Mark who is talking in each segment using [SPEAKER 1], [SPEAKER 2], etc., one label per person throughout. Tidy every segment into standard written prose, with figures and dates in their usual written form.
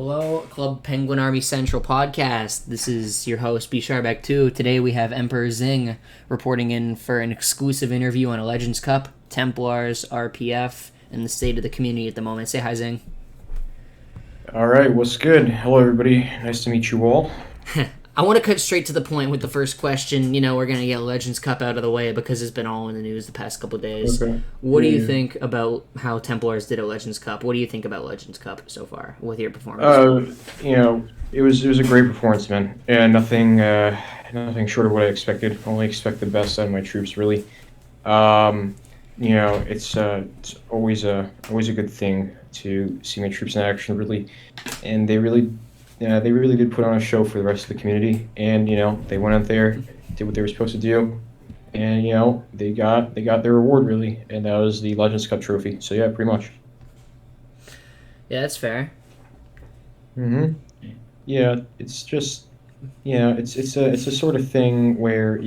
[SPEAKER 1] Hello, Club Penguin Army Central podcast. This is your host, B Sharbeck 2. Today we have Emperor Xing reporting in for an exclusive interview on a Legends Cup, Templars, RPF, and the state of the community at the moment. Say hi, Xing.
[SPEAKER 2] All right, what's good? Hello, everybody. Nice to meet you all.
[SPEAKER 1] I want to cut straight to the point with the first question. You know, we're going to get Legends Cup out of the way because it's been all in the news the past couple days.
[SPEAKER 2] Okay.
[SPEAKER 1] What do
[SPEAKER 2] Yeah,
[SPEAKER 1] you
[SPEAKER 2] yeah.
[SPEAKER 1] think about how Templars did at Legends Cup? What do you think about Legends Cup so far with your performance?
[SPEAKER 2] Uh, it was a great performance, man. Yeah, nothing short of what I expected. Only expect the best out of my troops, really. Um, it's always a good thing to see my troops in action, really, and they really did put on a show for the rest of the community. And they went out there, did what they were supposed to do, and they got their reward, really, and that was the Legends Cup trophy. So yeah, pretty much.
[SPEAKER 1] Yeah, that's fair.
[SPEAKER 2] hmm Yeah, it's just it's a sort of thing where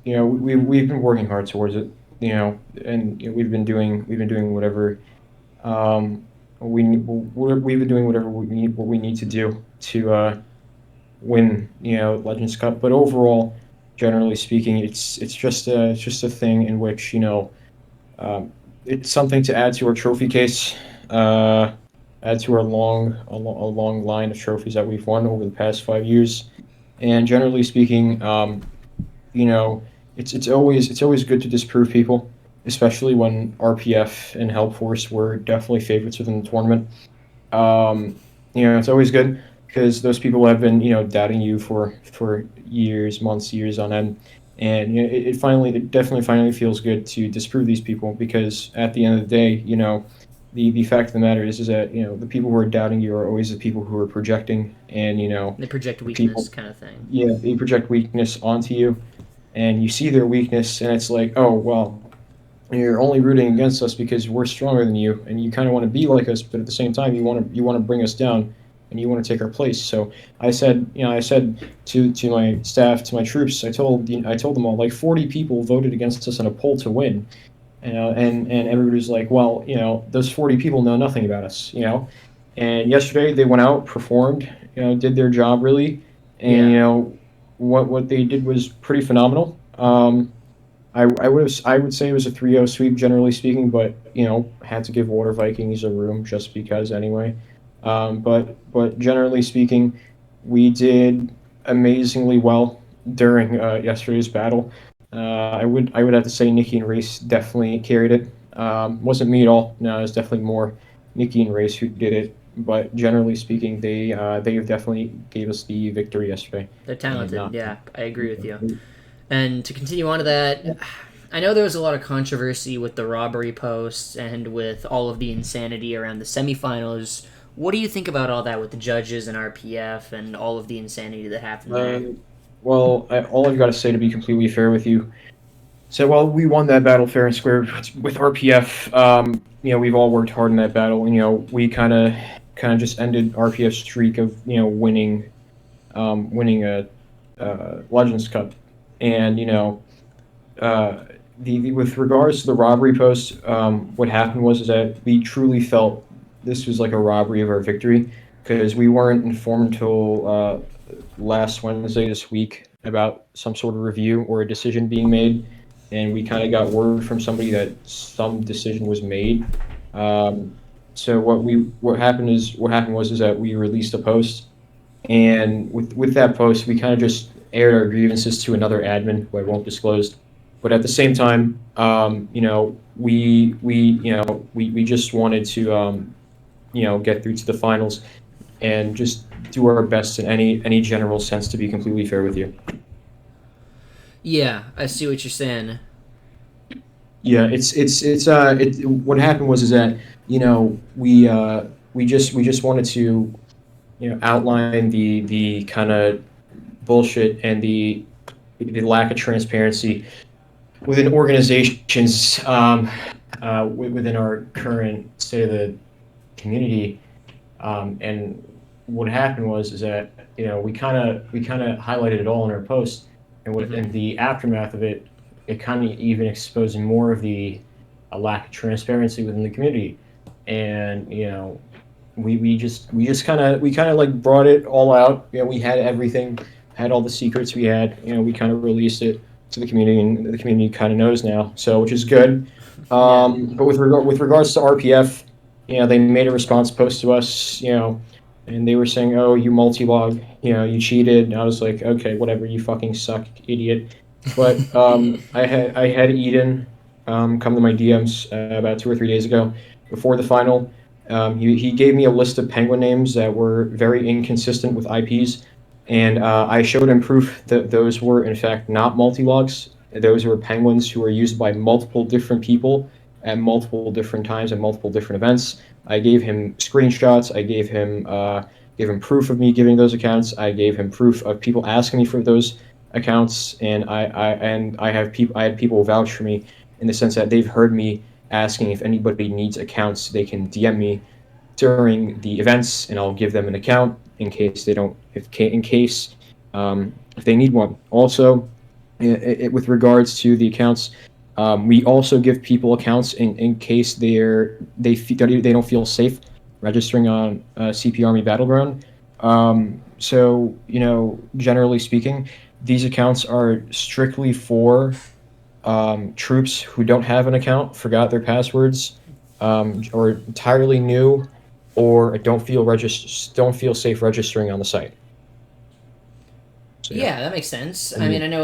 [SPEAKER 2] we've been working hard towards it, and we've been doing whatever we've been doing whatever we need to do to win Legends Cup. But overall, generally speaking, it's just a thing in which um, it's something to add to our trophy case. Add to our long line of trophies that we've won over the past 5 years. And generally speaking, you know, it's always good to disprove people, especially when RPF and Help Force were definitely favorites within the tournament. It's always good because those people have been doubting you for years, months, years on end. And it definitely finally feels good to disprove these people, because at the end of the day, the fact of the matter is that the people who are doubting you are always the people who are projecting. And
[SPEAKER 1] The project
[SPEAKER 2] the
[SPEAKER 1] weakness
[SPEAKER 2] people,
[SPEAKER 1] kind of thing.
[SPEAKER 2] yeah, they project weakness onto you, and you see their weakness, and it's like, oh well, you're only rooting against us because we're stronger than you, and you kind of want to be like us, but at the same time, you want to bring us down, and you want to take our place. So I said to my staff, to my troops, I told them all, like, 40 people voted against us in a poll to win. And everybody's like, well, those 40 people know nothing about us. And yesterday they went out, performed, did their job, really. And
[SPEAKER 1] Yeah.
[SPEAKER 2] what they did was pretty phenomenal. I would say it was a 3-0 sweep, generally speaking, but had to give Water Vikings a room just because, anyway. But generally speaking, we did amazingly well during yesterday's battle. I would have to say Nikki and Race definitely carried it. Wasn't me at all. No, it was definitely more Nikki and Race who did it. But generally speaking, they definitely gave us the victory yesterday,
[SPEAKER 1] They're
[SPEAKER 2] and
[SPEAKER 1] talented.
[SPEAKER 2] not.
[SPEAKER 1] Yeah, I agree with you. And to continue on to that, I know there was a lot of controversy with the robbery posts and with all of the insanity around the semifinals. What do you think about all that with the judges and RPF and all of the insanity that happened there?
[SPEAKER 2] Well, all I've got to say, to be completely fair with you, so while we won that battle fair and square with RPF, we've all worked hard in that battle. We kind of just ended RPF's streak of winning a Legends Cup. And uh, with regards to the robbery post, what happened was is that we truly felt this was like a robbery of our victory, because we weren't informed until last Wednesday this week about some sort of review or a decision being made, and we kind of got word from somebody that some decision was made. So what happened was is that we released a post, and with that post, we kind of just aired our grievances to another admin who I won't disclose. But at the same time, we just wanted to get through to the finals and just do our best in any general sense, to be completely fair with you.
[SPEAKER 1] Yeah, I see what you're saying.
[SPEAKER 2] Yeah, what happened was is that we just wanted to outline the kind of bullshit and the lack of transparency within organizations, within our current state of the community. And what happened was is that we kind of highlighted it all in our post, and
[SPEAKER 1] Hmm.
[SPEAKER 2] within the aftermath of it, it kind of even exposed more of the a lack of transparency within the community. And we just kind of like brought it all out. We had everything, had all the secrets we had. We kind of released it to the community, and the community kind of knows now. So which is good.
[SPEAKER 1] Yeah.
[SPEAKER 2] But with regards to RPF, they made a response post to us. And they were saying, "Oh, you multi-log, you cheated." And I was like, "Okay, whatever, you fucking suck, idiot." But I had Eden come to my DMs about 2 or 3 days ago before the final. He gave me a list of penguin names that were very inconsistent with IPs, and I showed him proof that those were in fact not multi-logs. Those were penguins who were used by multiple different people at multiple different times and multiple different events. I gave him screenshots. I gave him proof of me giving those accounts. I gave him proof of people asking me for those accounts, and I had people vouch for me in the sense that they've heard me asking if anybody needs accounts, they can DM me during the events, and I'll give them an account in case they don't, in case if they need one. Also, with regards to the accounts, we also give people accounts in case they don't feel safe registering on CP Army Battleground. So generally speaking, these accounts are strictly for troops who don't have an account, forgot their passwords, or entirely new, or don't feel safe registering on the site. So yeah.
[SPEAKER 1] Yeah, that makes sense. I mean,
[SPEAKER 2] And
[SPEAKER 1] I know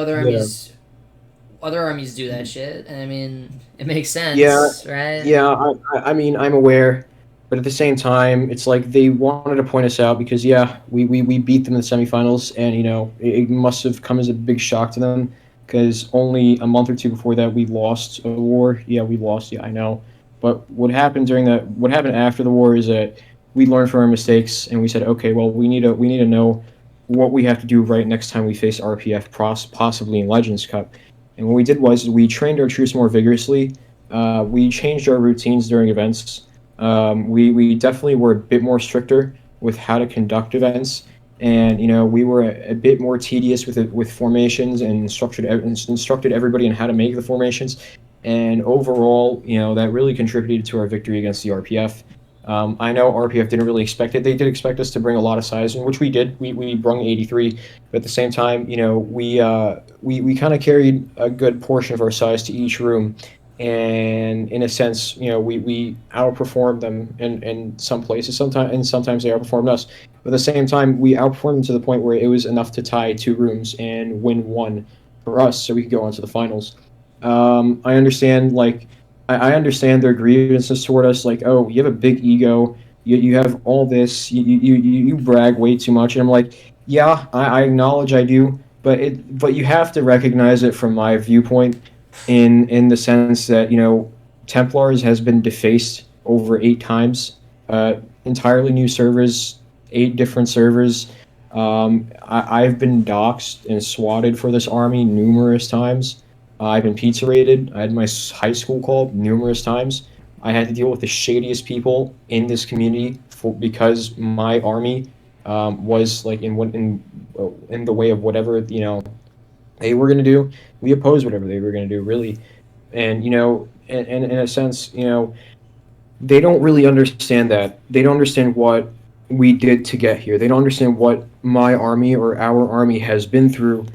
[SPEAKER 1] other armies do that shit, and I mean, it makes
[SPEAKER 2] yeah,
[SPEAKER 1] sense, right?
[SPEAKER 2] yeah. I mean, I'm aware, but at the same time, it's like they wanted to point us out because yeah, we beat them in the semifinals, and it must have come as a big shock to them because only a month or two before that we lost a war. Yeah, we lost. Yeah, I know. But what happened after the war is that we learned from our mistakes and we said, okay, well, we need to know what we have to do right next time we face RPF, possibly in Legends Cup. And what we did was we trained our troops more vigorously. We changed our routines during events. We definitely were a bit more stricter with how to conduct events, and we were a bit more tedious with formations and instructed everybody on how to make the formations. And overall, that really contributed to our victory against the RPF. I know RPF didn't really expect it. They did expect us to bring a lot of size, in which we did. We brung 83, but at the same time, we kind of carried a good portion of our size to each room, and in a sense, we outperformed them in some places. Sometimes they outperformed us. But at the same time, we outperformed them to the point where it was enough to tie two rooms and win one for us, so we could go on to the finals. I understand, like, I understand their grievances toward us, like, oh, you have a big ego, you have all this, you brag way too much, and I'm like, yeah, I acknowledge I do, but you have to recognize it from my viewpoint, in the sense that Templars has been defaced over 8 times, entirely new servers, 8 different servers. I've been doxxed and swatted for this army numerous times. I've been pizza rated. I had my high school called numerous times. I had to deal with the shadiest people in this community because my army was like in the way of whatever they were going to do. We opposed whatever they were going to do, really. And and in a sense, they don't really understand that. They don't understand what we did to get here. They don't understand what my army or our army has been through,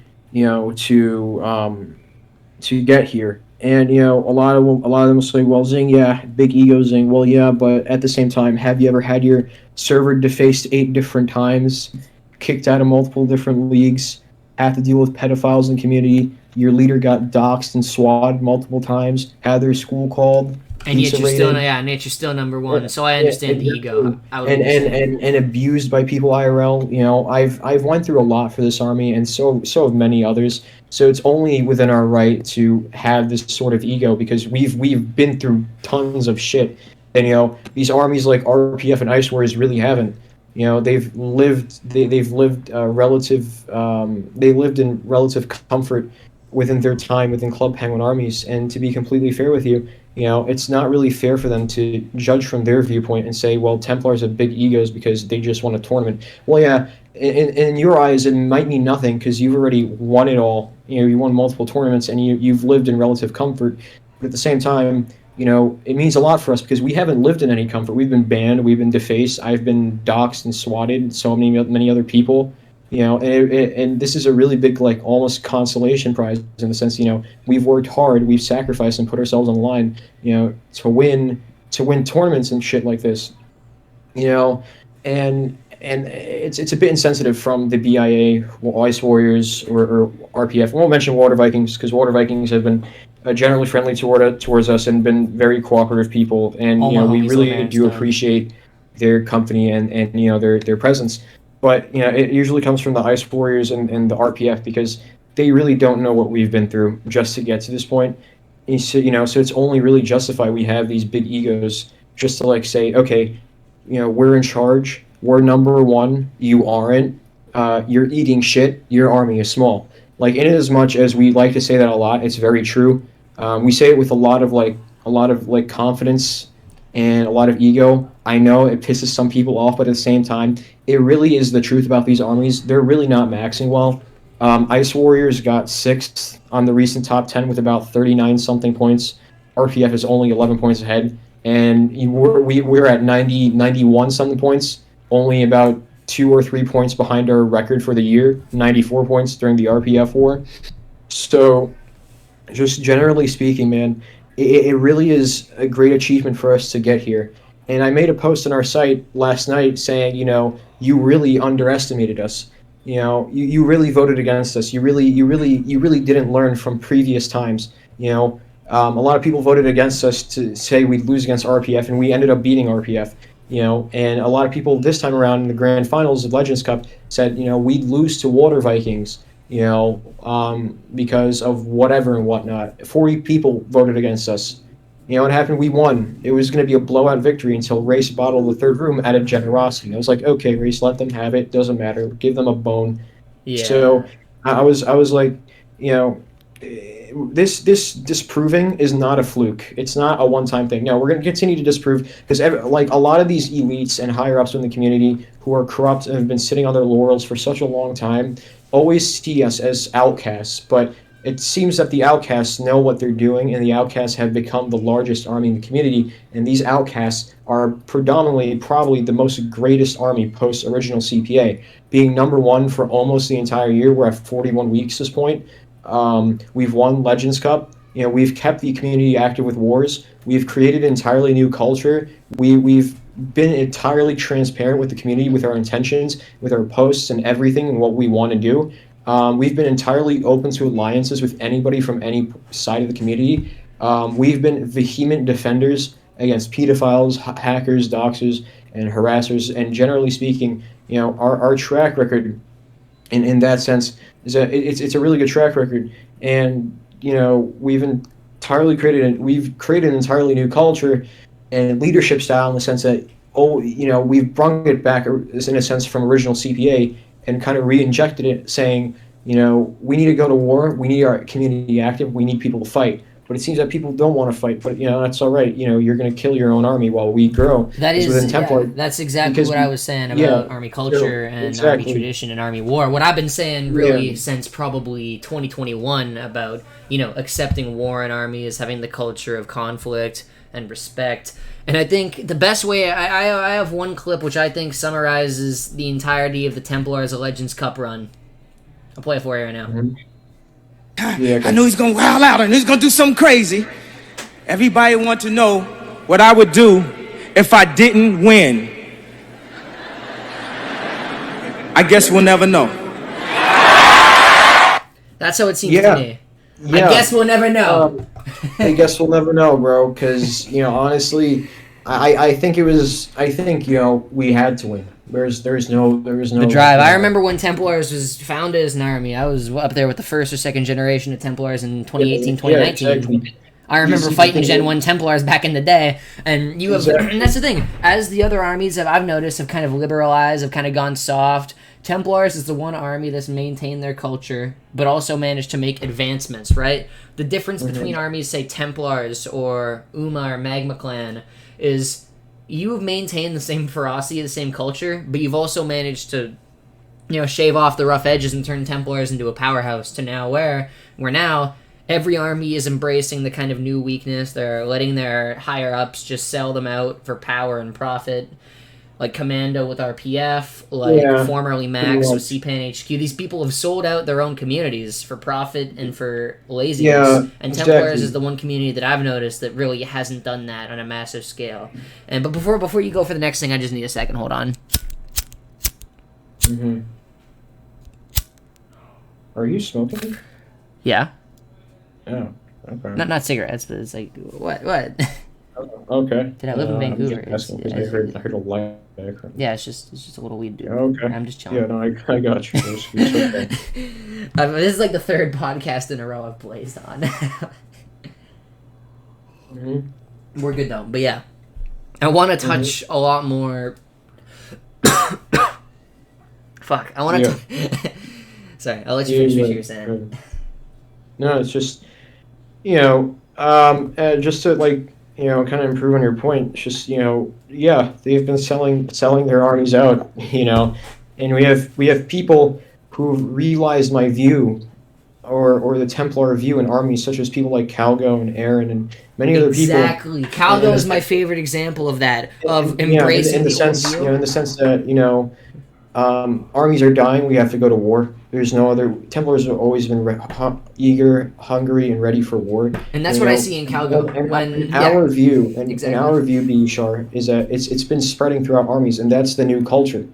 [SPEAKER 2] to get here. And a lot of them will say, "Well, Xing, yeah, big ego, Xing." Well, yeah, but at the same time, have you ever had your server defaced 8 different times, kicked out of multiple different leagues, have to deal with pedophiles in the community? Your leader got doxxed and swatted multiple times, had their school called,
[SPEAKER 1] And yet
[SPEAKER 2] pizza
[SPEAKER 1] you're still,
[SPEAKER 2] rated,
[SPEAKER 1] yeah, and yet you're still number one.
[SPEAKER 2] and,
[SPEAKER 1] So I understand the ego.
[SPEAKER 2] exactly.
[SPEAKER 1] I would
[SPEAKER 2] And,
[SPEAKER 1] understand.
[SPEAKER 2] and, and abused by people IRL. I've went through a lot for this army, and so have many others. So it's only within our right to have this sort of ego because we've been through tons of shit, and these armies like RPF and Ice Wars really haven't. They've lived they lived in relative comfort within their time within Club Penguin armies. And to be completely fair with you, it's not really fair for them to judge from their viewpoint and say, well, Templars have big egos because they just won a tournament. Well, yeah, in your eyes, it might mean nothing because you've already won it all. You won multiple tournaments and you've lived in relative comfort. But at the same time, it means a lot for us because we haven't lived in any comfort. We've been banned, we've been defaced, I've been doxxed and swatted, so many other people. And this is a really big, like, almost consolation prize in the sense, we've worked hard, we've sacrificed and put ourselves on the line, to win tournaments and shit like this, you know, and it's a bit insensitive from the BIA, Ice Warriors, or RPF. We won't mention Water Vikings because Water Vikings have been generally friendly towards us and been very cooperative people, and
[SPEAKER 1] All my
[SPEAKER 2] we
[SPEAKER 1] homies
[SPEAKER 2] really
[SPEAKER 1] over
[SPEAKER 2] do
[SPEAKER 1] there.
[SPEAKER 2] appreciate their company and their presence. But it usually comes from the Ice Warriors and the RPF because they really don't know what we've been through just to get to this point. And so, so it's only really justified we have these big egos just to like say, okay, we're in charge, we're number one, you aren't, you're eating shit, your army is small. Like, in as much as we like to say that a lot, it's very true. We say it with a lot of confidence and a lot of ego. I know it pisses some people off, but at the same time, it really is the truth about these armies. They're really not maxing well. Ice Warriors got sixth on the recent top 10 with about 39 something points. RPF is only 11 points ahead, and we're at 91 something points, only about 2 or 3 points behind our record for the year, 94 points during the RPF war. So, just generally speaking, man, it really is a great achievement for us to get here. And I made a post on our site last night saying, you really underestimated us. You really voted against us. You really didn't learn from previous times. A lot of people voted against us to say we'd lose against RPF, and we ended up beating RPF. And a lot of people this time around in the grand finals of Legends Cup said, we'd lose to Water Vikings, because of whatever and whatnot. 40 people voted against us. What happened? We won. It was going to be a blowout victory until Race bottled the third room out of generosity. I was like, okay, Race, let them have it. Doesn't matter. Give them a bone.
[SPEAKER 1] Yeah.
[SPEAKER 2] So I was like, this disproving is not a fluke. It's not a one-time thing. No, we're going to continue to disprove because like a lot of these elites and higher ups in the community who are corrupt and have been sitting on their laurels for such a long time always see us as outcasts, but it seems that the outcasts know what they're doing, and the outcasts have become the largest army in the community, and these outcasts are predominantly probably the most greatest army post-original CPA, being number one for almost the entire year. We're at 41 weeks at this point. We've won Legends Cup. We've kept the community active with wars. We've created an entirely new culture. We've been entirely transparent with the community, with our intentions, with our posts and everything and what we want to do. We've been entirely open to alliances with anybody from any side of the community. We've been vehement defenders against pedophiles, hackers, doxers, and harassers. And generally speaking, our track record in that sense is it's a really good track record. And we've created an entirely new culture and leadership style in the sense that we've brung it back in a sense from original CPA and kind of re-injected it, saying, we need to go to war, we need our community active, we need people to fight. But it seems that people don't want to fight. But that's all right. You're going to kill your own army while we grow.
[SPEAKER 1] That is,
[SPEAKER 2] within Templar,
[SPEAKER 1] that's exactly what I was saying about army culture and
[SPEAKER 2] exactly.
[SPEAKER 1] army tradition and army war. What I've been saying really since probably 2021 about accepting war in armies, having the culture of conflict and respect. And I think the best way, I have one clip which I think summarizes the entirety of the Templars of Legends Cup run. I'll play it for you right now.
[SPEAKER 2] Mm-hmm. Yeah,
[SPEAKER 3] I know he's gonna wild out and he's gonna do something crazy. Everybody want to know what I would do if I didn't win. I guess we'll never know.
[SPEAKER 1] That's how it seems to me. I guess we'll never know.
[SPEAKER 2] I guess we'll never know, bro. Because honestly, I think we had to win. There's no
[SPEAKER 1] the drive. I remember when Templars was founded as an army. I was up there with the first or second generation of Templars in 2018, 2019.
[SPEAKER 2] Yeah, exactly.
[SPEAKER 1] I remember fighting Gen 1 Templars back in the day, and and that's the thing. As the other armies I've noticed have kind of liberalized, have kind of gone soft, Templars is the one army that's maintained their culture, but also managed to make advancements, right? The difference between armies, say Templars or Uma or Magma Clan, is you've maintained the same ferocity, the same culture, but you've also managed to, shave off the rough edges and turn Templars into a powerhouse to now where now Every army is embracing the kind of new weakness. They're letting their higher ups just sell them out for power and profit. Like Commando with RPF, like
[SPEAKER 2] Yeah,
[SPEAKER 1] formerly
[SPEAKER 2] pretty
[SPEAKER 1] Max with
[SPEAKER 2] much.
[SPEAKER 1] CPAN HQ. These people have sold out their own communities for profit and for
[SPEAKER 2] Yeah,
[SPEAKER 1] laziness. And Templars is
[SPEAKER 2] exactly.
[SPEAKER 1] the one community that I've noticed that really hasn't done that on a massive scale. And but before you go for the next thing, I just need a second. Hold on.
[SPEAKER 2] Hmm. Are you smoking?
[SPEAKER 1] Yeah,
[SPEAKER 2] Oh, okay.
[SPEAKER 1] not cigarettes, but it's like what?
[SPEAKER 2] Okay.
[SPEAKER 1] Did I live in
[SPEAKER 2] I'm
[SPEAKER 1] Vancouver?
[SPEAKER 2] just asking because I heard a light background.
[SPEAKER 1] Yeah, it's just a little weed, dude.
[SPEAKER 2] Okay.
[SPEAKER 1] I'm just chilling.
[SPEAKER 2] Yeah, no, I got you. It's okay.
[SPEAKER 1] This is like the third podcast in a row I've blazed on.
[SPEAKER 2] Hmm.
[SPEAKER 1] We're good though, but yeah, I want to touch a lot more. Fuck, I want to. Sorry, I'll let you finish what you were saying.
[SPEAKER 2] No, it's just, just to like, kind of improve on your point. It's just, yeah, they've been selling their armies out, and we have people who realized my view, or the Templar view in armies, such as people like Calgo and Aaron and many other people.
[SPEAKER 1] Exactly, Calgo is my favorite example of that, of
[SPEAKER 2] Yeah,
[SPEAKER 1] embracing
[SPEAKER 2] in the
[SPEAKER 1] the old
[SPEAKER 2] sense,
[SPEAKER 1] view.
[SPEAKER 2] in the sense that armies are dying. We have to go to war. There's no other. Templars have always been eager, hungry, and ready for war.
[SPEAKER 1] And that's
[SPEAKER 2] You
[SPEAKER 1] what I
[SPEAKER 2] know,
[SPEAKER 1] see in Calgo.
[SPEAKER 2] in our view,
[SPEAKER 1] exactly.
[SPEAKER 2] in our view, Bishar, is that it's been spreading throughout armies, and that's the new culture.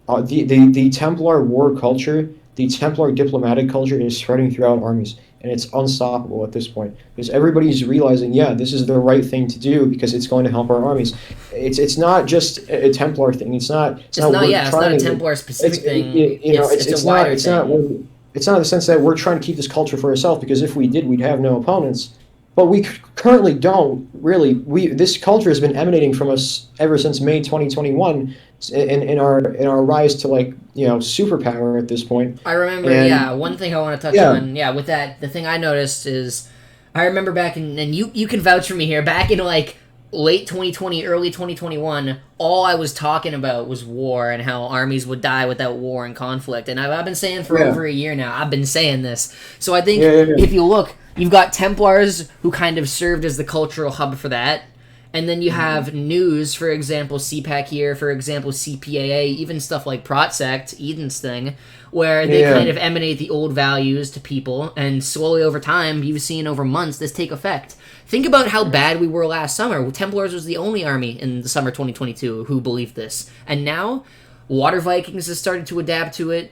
[SPEAKER 2] The Templar war culture, the Templar diplomatic culture is spreading throughout armies, and it's unstoppable at this point because everybody's realizing, yeah, this is the right thing to do because it's going to help our armies. It's not just a Templar thing. It's not
[SPEAKER 1] a Templar specific thing. It's a wider thing.
[SPEAKER 2] It's not in the sense that we're trying to keep this culture for ourselves because if we did, we'd have no opponents. But we currently don't really. This culture has been emanating from us ever since May 2021, in our rise to superpower at this point.
[SPEAKER 1] I remember, one thing I want to touch on, with that, the thing I noticed is, I remember back in, and you can vouch for me here, back in like late 2020, early 2021, all I was talking about was war and how armies would die without war and conflict. And I've been saying for over a year now, I've been saying this. So I think if you look, you've got Templars who kind of served as the cultural hub for that. And then you have news, for example, CPAC here, for example, CPAA, even stuff like Protsect, Eden's thing, where they kind of emanate the old values to people, and slowly over time, you've seen over months this take effect. Think about how bad we were last summer. Templars was the only army in the summer 2022 who believed this. And now, Water Vikings has started to adapt to it.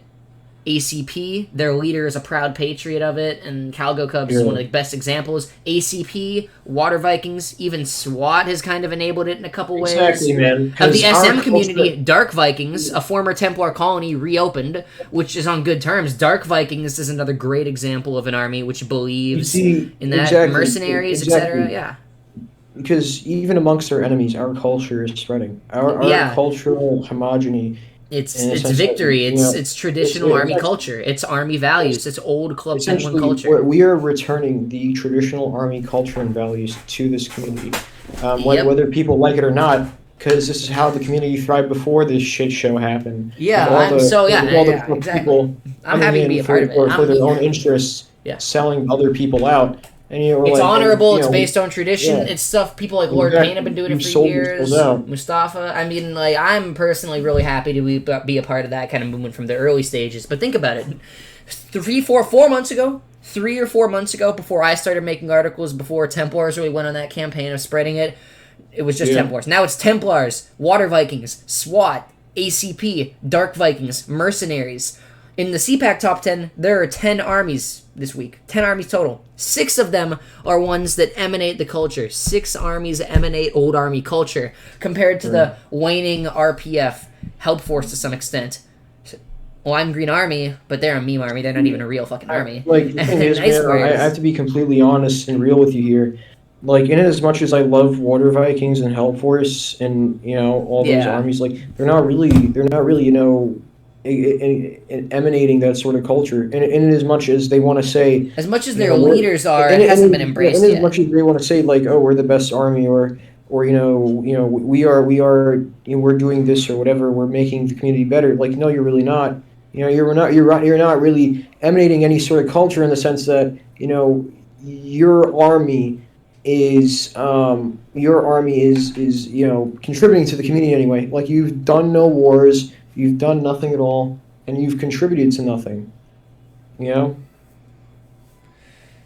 [SPEAKER 1] ACP, their leader is a proud patriot of it, and Calgo Cubs is one of the best examples. ACP, Water Vikings, even SWAT has kind of enabled it in a couple ways.
[SPEAKER 2] Exactly, man.
[SPEAKER 1] Of the SM community, Dark Vikings, a former Templar colony, reopened, which is on good terms. Dark Vikings is another great example of an army which believes in that, mercenaries, etc. Yeah.
[SPEAKER 2] Because even amongst our enemies, our culture is spreading. Our cultural homogeny.
[SPEAKER 1] It's victory. It's traditional army culture. It's army values. It's old Club Penguin culture.
[SPEAKER 2] We are returning the traditional army culture and values to this community, whether people like it or not. Because this is how the community thrived before this shit show happened.
[SPEAKER 1] Yeah, exactly.
[SPEAKER 2] People
[SPEAKER 1] I'm happy to be a part of it.
[SPEAKER 2] For their own interests, selling other people out. And
[SPEAKER 1] it's honorable. It's based on tradition. It's stuff people like Lord Payne have been doing it for years. Mustafa. I mean, I'm personally really happy to be a part of that kind of movement from the early stages. But think about it: 3 or 4 months ago, before I started making articles, before Templars really went on that campaign of spreading it, it was just Templars. Now it's Templars, Water Vikings, SWAT, ACP, Dark Vikings, Mercenaries. In the CPAC top 10, there are 10 armies this week. 10 armies total. 6 of them are ones that emanate the culture. 6 armies emanate old army culture, compared to the waning RPF, Help Force to some extent. Lime Green Army, but they're a meme army. They're not even a real fucking army.
[SPEAKER 2] The thing is, man, I have to be completely honest and real with you here. In as much as I love Water Vikings and Help Force and, all those armies, they're not really, emanating that sort of culture, in as much as they want to say,
[SPEAKER 1] as much as their leaders are, it hasn't been embraced yet.
[SPEAKER 2] As much as they want to say, we're the best army, or we're doing this or whatever, we're making the community better. No, you're really not. You're not really emanating any sort of culture in the sense that your army is contributing to the community anyway. Like, you've done no wars, you've done nothing at all, and you've contributed to nothing. So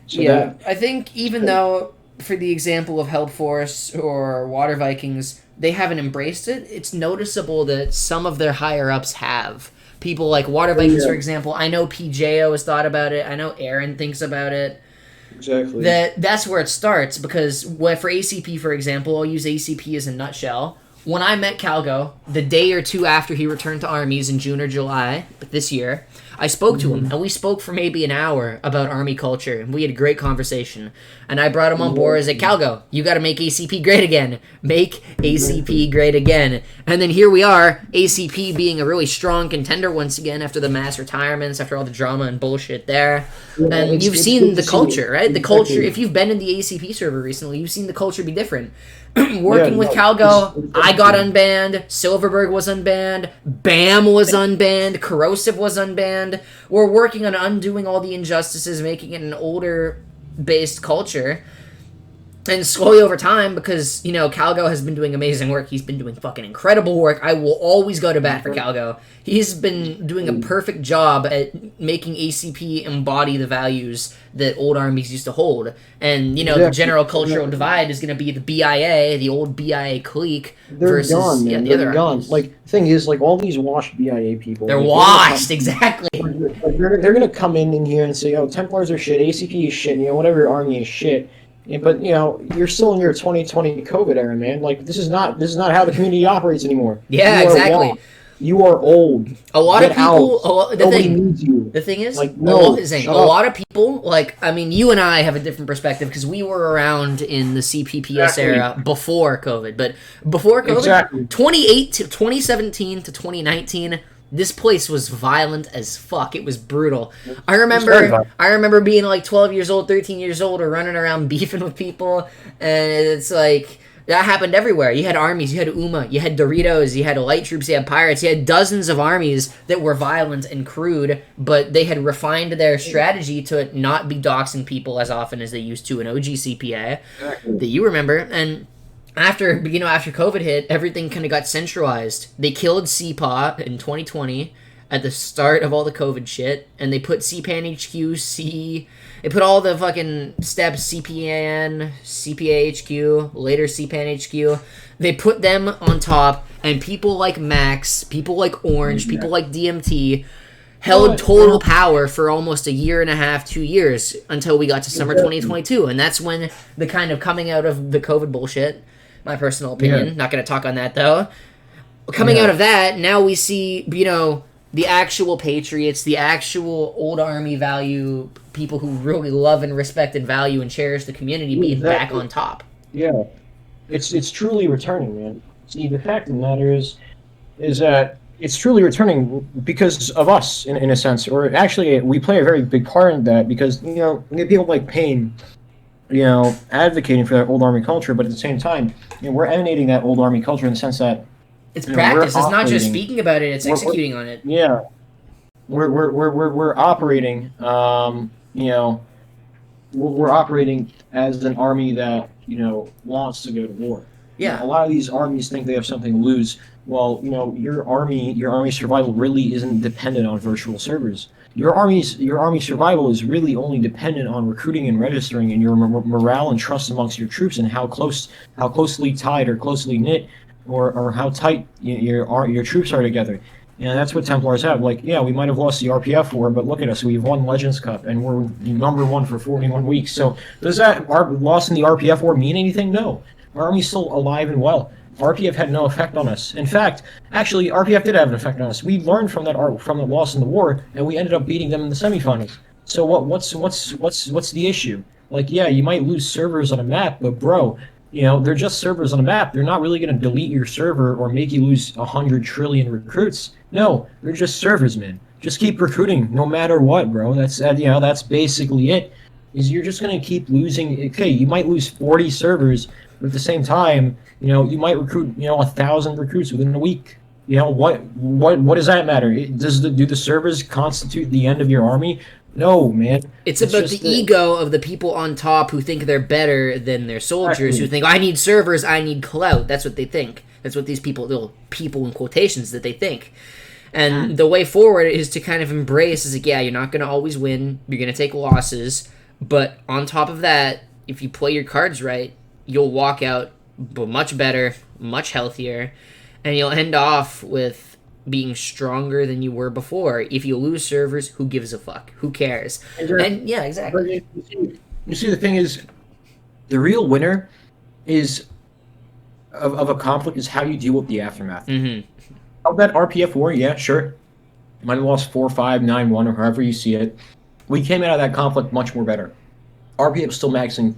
[SPEAKER 1] Yeah, I think even though, for the example of Help Force or Water Vikings, they haven't embraced it, it's noticeable that some of their higher ups have. People like Water Vikings, for example, I know PJO has thought about it, I know Aaron thinks about it.
[SPEAKER 2] Exactly.
[SPEAKER 1] That's where it starts, because for ACP, for example, I'll use ACP as a nutshell. When I met Calgo, the day or two after he returned to armies in June or July this year, I spoke to him, and we spoke for maybe an hour about army culture, and we had a great conversation. And I brought him on board. I was like, Calgo, you got to make ACP great again. Make ACP great again. And then here we are, ACP being a really strong contender once again after the mass retirements, after all the drama and bullshit there. And you've seen the culture, right? The culture, if you've been in the ACP server recently, you've seen the culture be different. Working with Calgo, I got unbanned, Silverberg was unbanned, BAM was unbanned, Corrosive was unbanned. We're working on undoing all the injustices, making it an older-based culture. And slowly over time, because, Calgo has been doing amazing work. He's been doing fucking incredible work. I will always go to bat for Calgo. He's been doing a perfect job at making ACP embody the values that old armies used to hold. And, the general cultural divide is going to be the BIA, the old BIA clique, versus
[SPEAKER 2] gone, man.
[SPEAKER 1] The other
[SPEAKER 2] gone.
[SPEAKER 1] armies.
[SPEAKER 2] Like, the thing is, like, all these washed BIA people...
[SPEAKER 1] They're washed, exactly.
[SPEAKER 2] They're going to come in here and say, Templars are shit, ACP is shit, whatever army is shit. Yeah, but you're still in your 2020 COVID era, man. Like, this is not how the community operates anymore.
[SPEAKER 1] Yeah, exactly.
[SPEAKER 2] You are old.
[SPEAKER 1] A lot of people.
[SPEAKER 2] Nobody needs you.
[SPEAKER 1] The thing is,
[SPEAKER 2] like, no,
[SPEAKER 1] a lot of people, you and I have a different perspective because we were around in the CPPS era before COVID. But before COVID, 2017 to 2019. This place was violent as fuck. It was brutal. I remember being like 12 years old, 13 years old, or running around beefing with people, and it's like that happened everywhere. You had armies, you had UMA, you had Doritos, you had light troops, you had pirates, you had dozens of armies that were violent and crude, but they had refined their strategy to not be doxing people as often as they used to in OG CPA that you remember. And after COVID hit, everything kind of got centralized. They killed CPA in 2020 at the start of all the COVID shit, and they put CPAN HQ, they put all the fucking steps, CPAN, CPA HQ, later CPAN HQ, they put them on top, and people like Max, people like Orange, people like DMT held total power for almost a year and a half, 2 years, until we got to summer 2022, and that's when the kind of coming out of the COVID bullshit, my personal opinion, not going to talk on that though. Coming out of that, now we see, the actual patriots, the actual old army value, people who really love and respect and value and cherish the community being back on top.
[SPEAKER 2] Yeah. It's truly returning, man. See, the fact of the matter is that it's truly returning because of us, in a sense. Or actually, we play a very big part in that because, we get people like Payne, advocating for that old army culture, but at the same time, we're emanating that old army culture in the sense that
[SPEAKER 1] it's practice. It's not just speaking about it; it's executing on it.
[SPEAKER 2] Yeah, we're operating. We're operating as an army that wants to go to war.
[SPEAKER 1] Yeah,
[SPEAKER 2] a lot of these armies think they have something to lose. Well, your army survival really isn't dependent on virtual servers. Your army survival is really only dependent on recruiting and registering and your morale and trust amongst your troops and how closely tied or closely knit or how tight your troops are together. And that's what Templars have. Like, yeah, we might have lost the RPF war, but look at us. We've won Legends Cup, and we're number one for 41 weeks. So does our loss in the RPF war mean anything? No. Our army's still alive and well. RPF had no effect on us. In fact, actually, RPF did have an effect on us. We learned from the loss in the war, and we ended up beating them in the semifinals. So what's the issue? Like, yeah, you might lose servers on a map, but bro, they're just servers on a map. They're not really going to delete your server or make you lose 100 trillion recruits. No, they're just servers, man. Just keep recruiting, no matter what, bro. That's basically it. Is you're just going to keep losing. Okay, you might lose 40 servers, but at the same time, you might recruit 1,000 recruits within a week. What does that matter? Do the servers constitute the end of your army? No, man.
[SPEAKER 1] It's about the ego of the people on top who think they're better than their soldiers,
[SPEAKER 2] Exactly.
[SPEAKER 1] who think, I need servers, I need clout. That's what they think. That's what these people, little people in quotations, that they think. And the way forward is to kind of embrace is like, yeah, you're not going to always win. You're going to take losses. But on top of that, if you play your cards right, you'll walk out much better, much healthier, and you'll end off with being stronger than you were before. If you lose servers, who gives a fuck? Who cares? And yeah, exactly.
[SPEAKER 2] You see, the thing is, the real winner is of a conflict is how you deal with the aftermath.
[SPEAKER 1] Mm-hmm.
[SPEAKER 2] Of that RPF war, yeah, sure. Might have lost 4-5, 9-1, or however you see it. We came out of that conflict much more better. RPF still maxing,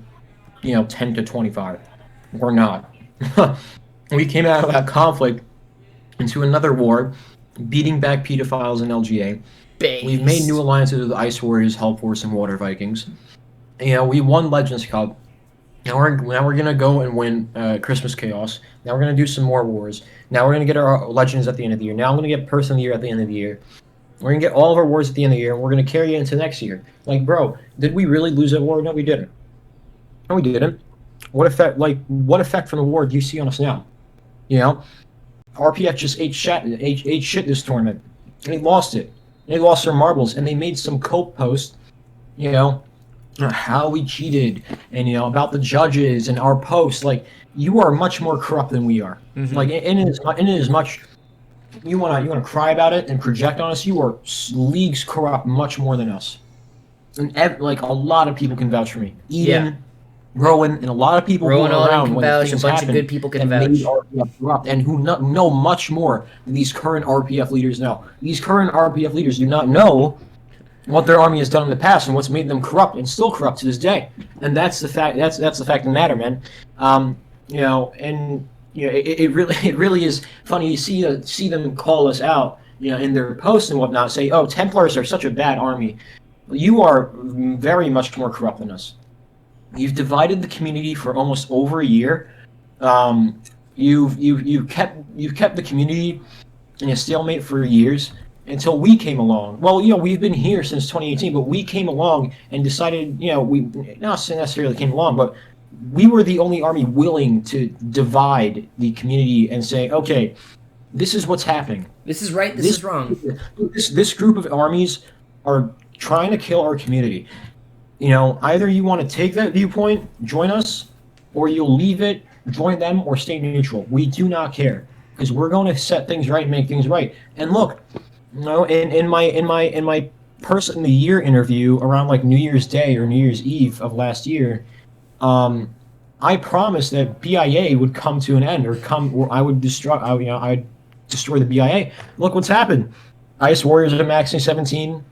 [SPEAKER 2] 10 to 25. We're not. We came out of that conflict into another war, beating back pedophiles in LGA.
[SPEAKER 1] Based.
[SPEAKER 2] We've made new alliances with Ice Warriors, Hell Force, and Water Vikings. We won Legends Cup. Now we're gonna go and win Christmas Chaos. Now we're gonna do some more wars. Now we're gonna get our Legends at the end of the year. Now I'm gonna get Person of the Year at the end of the year. We're gonna get all of our wars at the end of the year, and we're gonna carry it into next year. Like, bro, did we really lose that war? No, we didn't. No, we didn't. What effect from the war do you see on us now? RPF just ate shit this tournament. And they lost it. They lost their marbles, and they made some cope post, how we cheated, and about the judges and our posts. Like, you are much more corrupt than we are.
[SPEAKER 1] Mm-hmm.
[SPEAKER 2] Like, in as much you wanna cry about it and project on us, you are leagues corrupt much more than us. And like, a lot of people can vouch for me. Eden, Rowan, and a lot of people
[SPEAKER 1] Rowan
[SPEAKER 2] who are around
[SPEAKER 1] can
[SPEAKER 2] when
[SPEAKER 1] vouch,
[SPEAKER 2] things
[SPEAKER 1] a bunch
[SPEAKER 2] happen
[SPEAKER 1] of good people can
[SPEAKER 2] and
[SPEAKER 1] vouch.
[SPEAKER 2] made RPF corrupt, and who know much more than these current RPF leaders know. These current RPF leaders do not know what their army has done in the past and what's made them corrupt and still corrupt to this day. And that's the fact. That's the fact of the matter, man. It really is funny to see them call us out, in their posts and whatnot. Say, "Oh, Templars are such a bad army." You are very much more corrupt than us. You've divided the community for almost over a year. You've kept the community in a stalemate for years until we came along. Well, we've been here since 2018, but we came along and decided, we not necessarily came along, but we were the only army willing to divide the community and say, okay, this is what's happening.
[SPEAKER 1] This is right. This is wrong.
[SPEAKER 2] This group of armies are trying to kill our community. Either you want to take that viewpoint, join us, or you'll leave it, join them, or stay neutral. We do not care, because we're going to set things right and make things right. And look, in my Person of the Year interview around like New Year's Day or New Year's Eve of last year, I promised that BIA would come to an end, or I would I'd destroy the BIA. Look what's happened. Ice Warriors are maxing 17.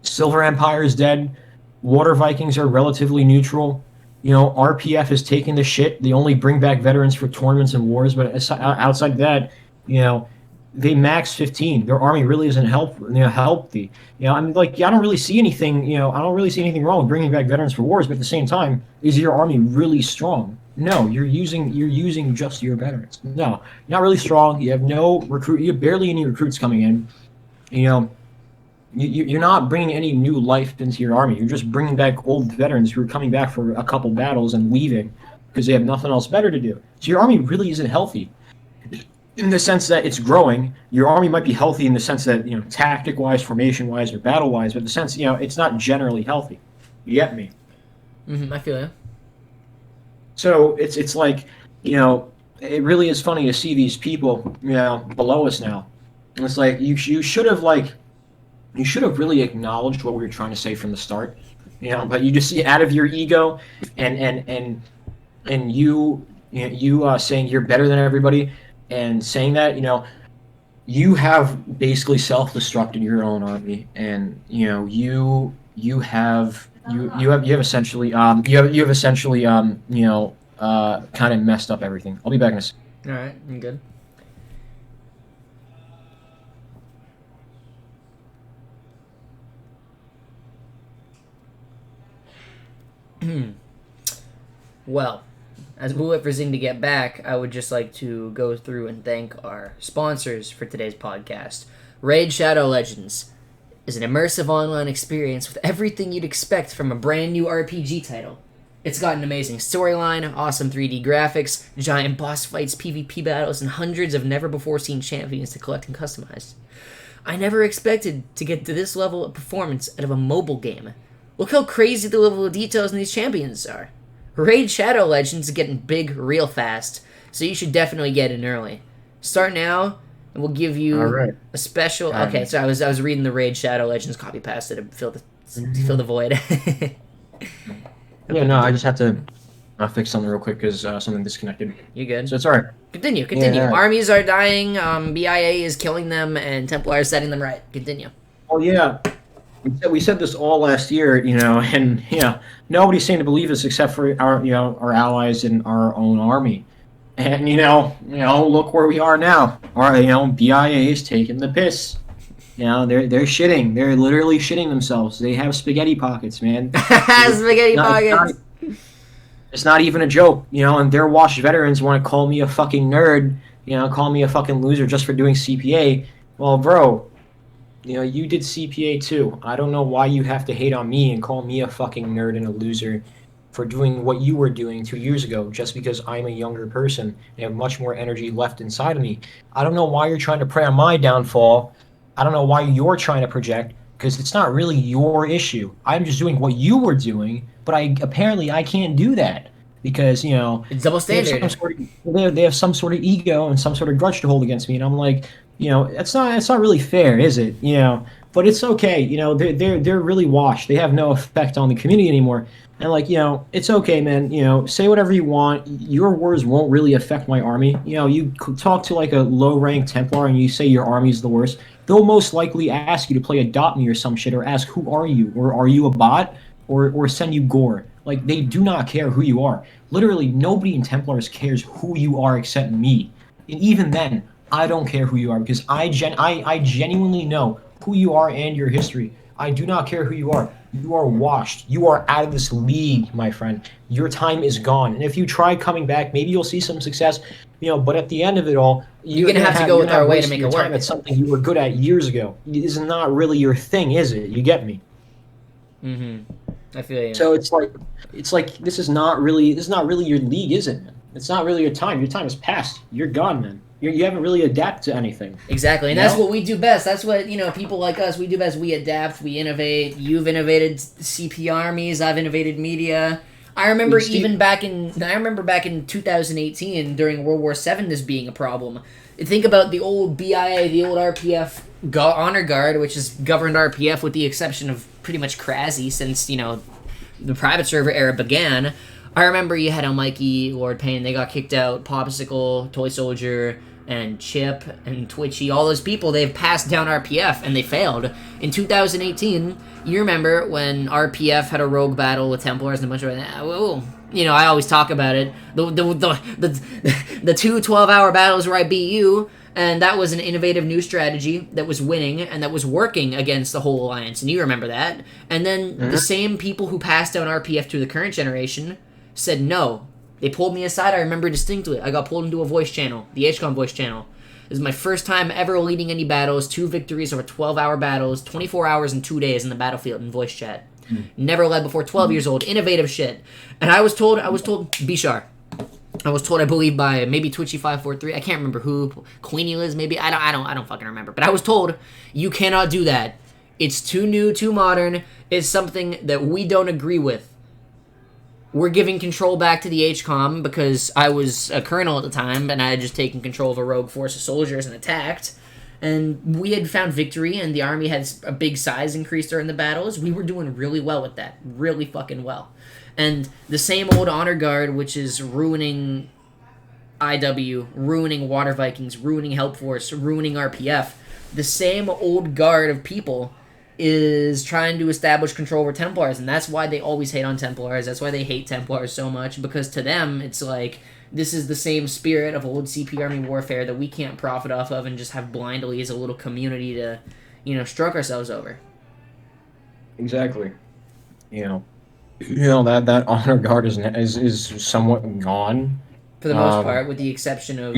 [SPEAKER 2] Silver Empire is dead. Water Vikings are relatively neutral. RPF is taking the shit. They only bring back veterans for tournaments and wars, but outside that, they max 15. Their army really isn't healthy. I don't really see anything. I don't really see anything wrong with bringing back veterans for wars. But at the same time, is your army really strong? No, you're using just your veterans. No, not really strong. You have no recruit. You have barely any recruits coming in. You're not bringing any new life into your army. You're just bringing back old veterans who are coming back for a couple battles and leaving because they have nothing else better to do. So your army really isn't healthy in the sense that it's growing. Your army might be healthy in the sense that, tactic-wise, formation-wise, or battle-wise, but in the sense, it's not generally healthy. You get me?
[SPEAKER 1] Mm-hmm, I feel you.
[SPEAKER 2] So it's like, it really is funny to see these people, below us now. And it's like, you should have really acknowledged what we were trying to say from the start, but you just see out of your ego and you saying you're better than everybody and saying that, you have basically self-destructed your own army, and you have essentially kind of messed up everything. I'll be back in a second.
[SPEAKER 1] All right, I'm good. Well, as we wait for Xing to get back, I would just like to go through and thank our sponsors for today's podcast. Raid Shadow Legends. is an immersive online experience with everything you'd expect from a brand new RPG title. It's got an amazing storyline, awesome 3D graphics, giant boss fights, PvP battles, and hundreds of never-before-seen champions to collect and customize. I never expected to get to this level of performance out of a mobile game. Look how crazy the level of details in these champions are. Raid Shadow Legends is getting big real fast, so you should definitely get in early. Start now, and we'll give you a special... Okay, so I was reading the Raid Shadow Legends copy pasta to fill the void.
[SPEAKER 2] Yeah, no, I just have to fix something real quick because something disconnected.
[SPEAKER 1] You good?
[SPEAKER 2] So it's all right.
[SPEAKER 1] Continue.
[SPEAKER 2] Yeah.
[SPEAKER 1] Armies are dying, BIA is killing them, and Templar is setting them right. Continue.
[SPEAKER 2] Oh, yeah. We said this all last year, and, nobody seemed to believe us except for our allies in our own army. And, look where we are now. BIA is taking the piss. They're shitting. They're literally shitting themselves. They have spaghetti pockets, man.
[SPEAKER 1] Spaghetti pockets.
[SPEAKER 2] It's not even a joke, and their washed veterans want to call me a fucking nerd, call me a fucking loser just for doing CPA. Well, bro, you did CPA too. I don't know why you have to hate on me and call me a fucking nerd and a loser for doing what you were doing 2 years ago just because I'm a younger person and have much more energy left inside of me. I don't know why you're trying to prey on my downfall. I don't know why you're trying to project, because it's not really your issue. I'm just doing what you were doing, but I can't do that because
[SPEAKER 1] it's double standard.
[SPEAKER 2] They have some sort of ego and some sort of grudge to hold against me, and I'm like, it's not really fair, is it? But it's okay. They're really washed. They have no effect on the community anymore. And it's okay, man. Say whatever you want. Your words won't really affect my army. You talk to a low-ranked Templar and you say your army's the worst. They'll most likely ask you to play Adopt Me or some shit, or ask who are you, or are you a bot, or send you gore. They do not care who you are. Literally, nobody in Templars cares who you are except me. And even then, I don't care who you are because I genuinely know who you are and your history. I do not care who you are. You are washed. You are out of this league, my friend. Your time is gone. And if you try coming back, maybe you'll see some success. But at the end of it all,
[SPEAKER 1] you're gonna have to go with our way to make it work.
[SPEAKER 2] That's something you were good at years ago. It is not really your thing, is it? You get me?
[SPEAKER 1] I feel you.
[SPEAKER 2] So it's like this is not really your league, is it, man? It's not really your time. Your time is past. You're gone, man. You haven't really adapted to anything.
[SPEAKER 1] Exactly, and that's what we do best. That's what people like us, we do best. We adapt, we innovate. You've innovated CP armies. I've innovated media. I remember back in 2018 during World War VII, this being a problem. Think about the old BIA, the old RPF Honor Guard, which has governed RPF with the exception of pretty much Krasny since the private server era began. I remember you had Mikey, Lord Payne, they got kicked out. Popsicle, Toy Soldier, and Chip, and Twitchy, all those people, they've passed down RPF, and they failed. In 2018, you remember when RPF had a rogue battle with Templars and a bunch of... I always talk about it. The two 12-hour battles where I beat you, and that was an innovative new strategy that was winning, and that was working against the whole alliance, and you remember that. And then the same people who passed down RPF to the current generation said no. They pulled me aside. I remember distinctly. I got pulled into a voice channel, the HCOM voice channel. This is my first time ever leading any battles. 2 victories over 12-hour battles, 24 hours and 2 days in the battlefield in voice chat. Never led before, 12 years old, innovative shit. And I was told, Bishar. I was told, I believe, by maybe Twitchy543. I can't remember who. Queenie Liz, maybe. I don't fucking remember. But I was told, you cannot do that. It's too new, too modern. It's something that we don't agree with. We're giving control back to the HCOM because I was a colonel at the time and I had just taken control of a rogue force of soldiers and attacked. And we had found victory and the army had a big size increase during the battles. We were doing really well with that. Really fucking well. And the same old Honor Guard, which is ruining IW, ruining Water Vikings, ruining Help Force, ruining RPF, the same old guard of people is trying to establish control over Templars, and that's why they always hate on Templars. That's why they hate Templars so much, because to them, it's like, this is the same spirit of old CP Army warfare that we can't profit off of and just have blindly as a little community to, stroke ourselves over.
[SPEAKER 2] Exactly. That honor guard is somewhat gone.
[SPEAKER 1] For the most part, with the exception of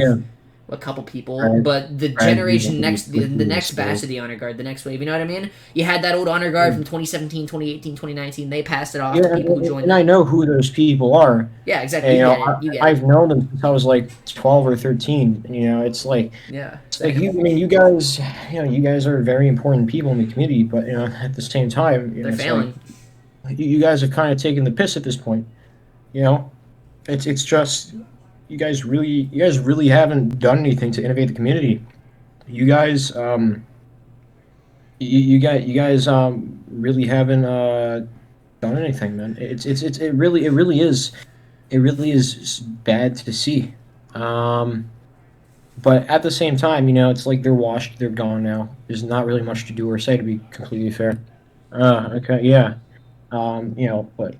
[SPEAKER 1] a couple people,
[SPEAKER 2] Right.
[SPEAKER 1] but the
[SPEAKER 2] Right.
[SPEAKER 1] generation next, the
[SPEAKER 2] With
[SPEAKER 1] next batch
[SPEAKER 2] still.
[SPEAKER 1] of the honor guard, the next wave, you know what I mean? You had that old honor guard from 2017, 2018, 2019. They passed it off
[SPEAKER 2] Yeah,
[SPEAKER 1] to people who joined
[SPEAKER 2] and I
[SPEAKER 1] them.
[SPEAKER 2] know who those people are.
[SPEAKER 1] Yeah, exactly.
[SPEAKER 2] And,
[SPEAKER 1] You get it. You get
[SPEAKER 2] I've
[SPEAKER 1] it.
[SPEAKER 2] known them since I was like 12 or 13. And,
[SPEAKER 1] Yeah,
[SPEAKER 2] it's like
[SPEAKER 1] same.
[SPEAKER 2] you. I mean, you guys. You guys are very important people in the community. But at the same time,
[SPEAKER 1] They're
[SPEAKER 2] it's like
[SPEAKER 1] failing.
[SPEAKER 2] you guys have kind of taken the piss at this point. You know, it's just you guys really haven't done anything to innovate the community. You guys you guys really haven't done anything, man. It really is bad to see. Um, but at the same time, it's like they're washed, they're gone now. There's not really much to do or say, to be completely fair. Okay, yeah. But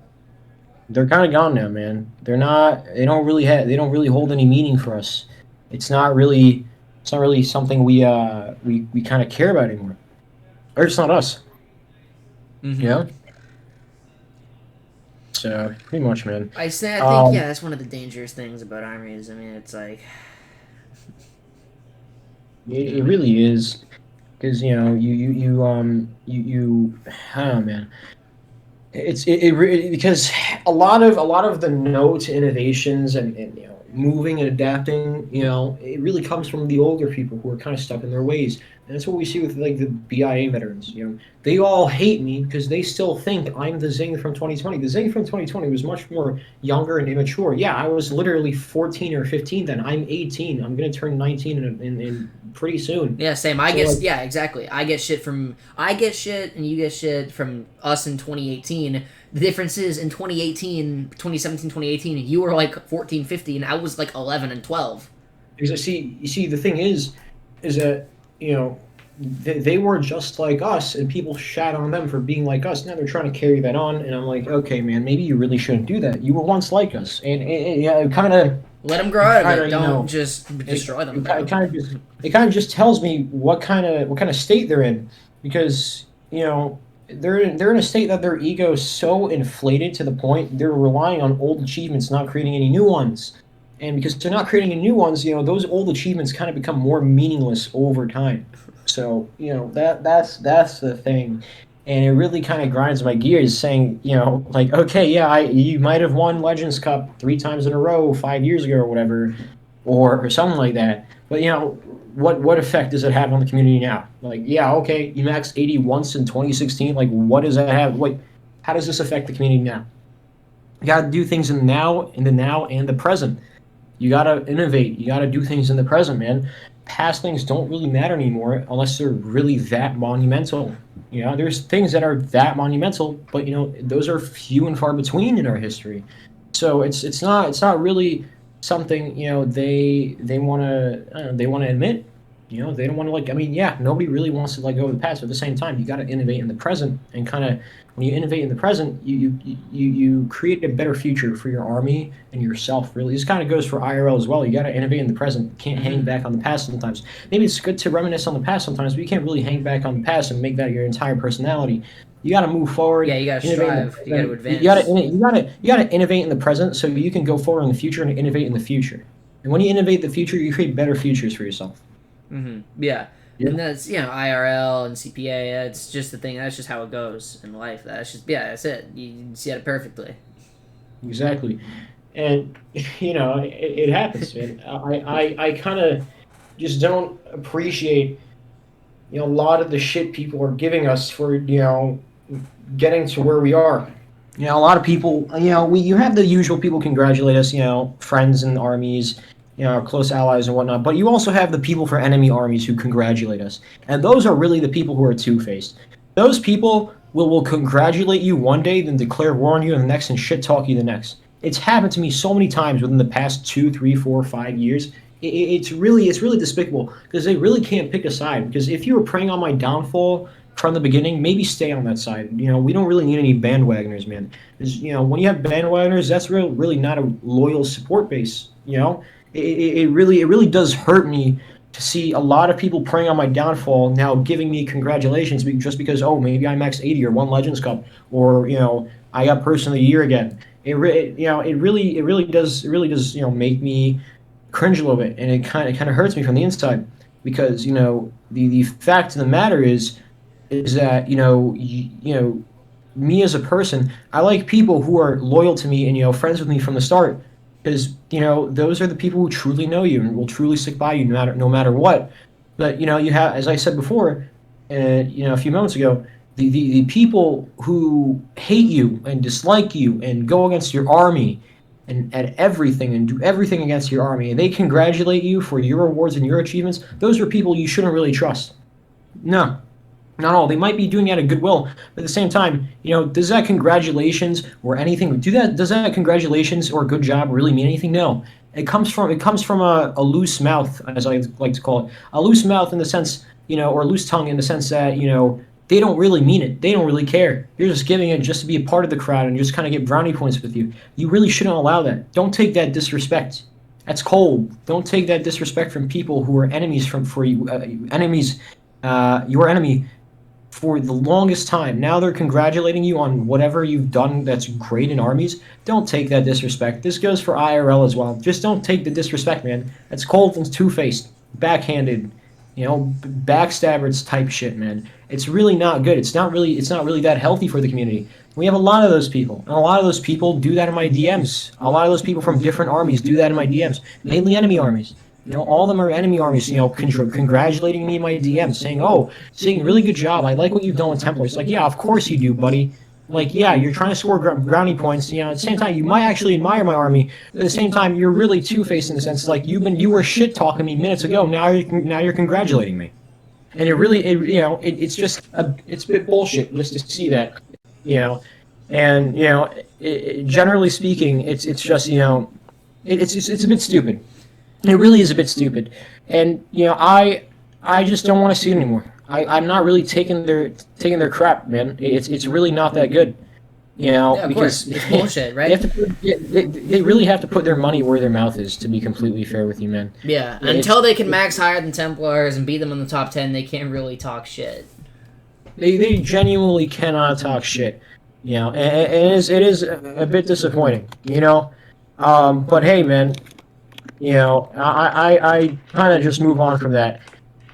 [SPEAKER 2] they're kind of gone now, man. They're not. They don't really have. They don't really hold any meaning for us. It's not really. It's not really something we kind of care about anymore. Or it's not us. You
[SPEAKER 1] Hmm.
[SPEAKER 2] know. So pretty much, man.
[SPEAKER 1] I think,
[SPEAKER 2] Um,
[SPEAKER 1] yeah, that's one of the dangerous things about armies. I mean, it's like,
[SPEAKER 2] it really is because I don't know, man. Because a lot of the no to innovations and moving and adapting, it really comes from the older people who are kind of stuck in their ways. And that's what we see with like the BIA veterans. They all hate me because they still think I'm the Xing from 2020. The Xing from 2020 was much more younger and immature. Yeah, I was literally 14 or 15 then. I'm 18. I'm gonna turn 19 in pretty soon.
[SPEAKER 1] yeah, same. I
[SPEAKER 2] So
[SPEAKER 1] get,
[SPEAKER 2] like,
[SPEAKER 1] yeah, exactly. I get shit, and you get shit from us in 2018. The difference is in 2018, 2017, 2018, you were like 14, 15. I was like 11 and 12.
[SPEAKER 2] because you see, the thing is that they were just like us, and people shat on them for being like us. Now they're trying to carry that on, and I'm like, okay, man, maybe you really shouldn't do that. You were once like us, and yeah,
[SPEAKER 1] Let them grow out of
[SPEAKER 2] kind
[SPEAKER 1] it.
[SPEAKER 2] of,
[SPEAKER 1] Don't just destroy them, bro.
[SPEAKER 2] it kind of just tells me what kind of state they're in, because they're in a state that their ego is so inflated to the point they're relying on old achievements, not creating any new ones. And because they're not creating any new ones, those old achievements kind of become more meaningless over time. So that's the thing, and it really kind of grinds my gears. Saying like, okay, yeah, you might have won Legends Cup 3 times in a row 5 years ago or whatever, or something like that. But what effect does it have on the community now? Like, yeah, okay, you maxed 80 once in 2016. Like, what does that have? Like, how does this affect the community now? You got to do things in the now and the present. You got to innovate. You got to do things in the present, man. Past things don't really matter anymore unless they're really that monumental. There's things that are that monumental, but those are few and far between in our history. So it's not really something they want to they want to admit. They don't want to, like, I mean, yeah, nobody really wants to let go of the past, but at the same time you got to innovate in the present, and kind of when you innovate in the present, you create a better future for your army and yourself. Really, this kind of goes for IRL as well. You got to innovate in the present. You can't hang
[SPEAKER 1] Hmm.
[SPEAKER 2] back on the past sometimes. Maybe it's good to reminisce on the past sometimes, but you can't really hang back on the past and make that your entire personality. You got to move
[SPEAKER 1] Yeah,
[SPEAKER 2] forward,
[SPEAKER 1] you gotta
[SPEAKER 2] innovate in the
[SPEAKER 1] strive. You gotta
[SPEAKER 2] present.
[SPEAKER 1] advance.
[SPEAKER 2] You got to innovate in the present so you can go forward in the future and innovate in the future. And when you innovate the future, you create better futures for yourself.
[SPEAKER 1] Yeah.
[SPEAKER 2] Yeah.
[SPEAKER 1] And that's, IRL and CPA. That's just the thing. That's just how it goes in life. That's just, yeah, that's it. You said it perfectly.
[SPEAKER 2] Exactly. And it happens, man. I kind of just don't appreciate a lot of the shit people are giving us for getting to where we are. A lot of people, you have the usual people congratulate us, friends in armies, our close allies and whatnot, but you also have the people for enemy armies who congratulate us, and those are really the people who are two-faced. Those people will congratulate you one day, then declare war on you the next, and shit talk you the next. It's happened to me so many times within the past 2, 3, 4, 5 years. It's really despicable because they really can't pick a side. Because if you were preying on my downfall from the beginning, maybe stay on that side. We don't really need any bandwagoners, man. 'Cause, when you have bandwagoners, that's really not a loyal support base. It really does hurt me to see a lot of people preying on my downfall now, giving me congratulations just because, oh, maybe I maxed 80 or won Legends Cup, or I got Person of the Year again. It really does make me cringe a little bit, and it kind of hurts me from the inside because the fact of the matter is that me as a person, I like people who are loyal to me and friends with me from the start, because those are the people who truly know you and will truly stick by you no matter what. But you have, as I said before, a few moments ago, the people who hate you and dislike you and go against your army and at everything and do everything against your army, and they congratulate you for your awards and your achievements. Those are people you shouldn't really trust. No, not all. They might be doing it out of goodwill, but at the same time, does that congratulations or anything does that congratulations or good job really mean anything? No. It comes from a loose mouth, as I like to call it. A loose mouth in the sense, or loose tongue in the sense that, they don't really mean it. They don't really care. You're just giving it just to be a part of the crowd and just kind of get brownie points with you. You really shouldn't allow that. Don't take that disrespect. That's cold. Don't take that disrespect from people who are enemies for you, enemies, your enemy for the longest time. Now they're congratulating you on whatever you've done that's great in armies. Don't take that disrespect. This goes for IRL as well. Just don't take the disrespect, man. That's cold and two-faced, backhanded, backstabbers type shit, man. It's really not good. It's not really that healthy for the community. We have a lot of those people, and a lot of those people do that in my DMs. A lot of those people from different armies do that in my DMs, mainly enemy armies. All of them are enemy armies, congratulating me in my DMs, saying, "Oh, Xing, really good job. I like what you've done with Templars." Like, yeah, of course you do, buddy. Like, yeah, you're trying to score brownie points. At the same time, you might actually admire my army. At the same time, you're really two-faced in the sense, like, you were shit-talking me minutes ago. Now you're congratulating me. And it's just it's a bit bullshit just to see that, and generally speaking, it's just it's a bit stupid. It really is a bit stupid, and I just don't want to see it anymore. I'm not really taking their crap, man. It's really not that good,
[SPEAKER 1] of
[SPEAKER 2] because
[SPEAKER 1] course. It's bullshit, right?
[SPEAKER 2] they really have to put their money where their mouth is, to be completely fair with you, man.
[SPEAKER 1] Yeah, until they can max higher than Templars and beat them in the top 10, they can't really talk shit.
[SPEAKER 2] They genuinely cannot talk shit, and it is a bit disappointing, But hey, man, I kind of just move on from that.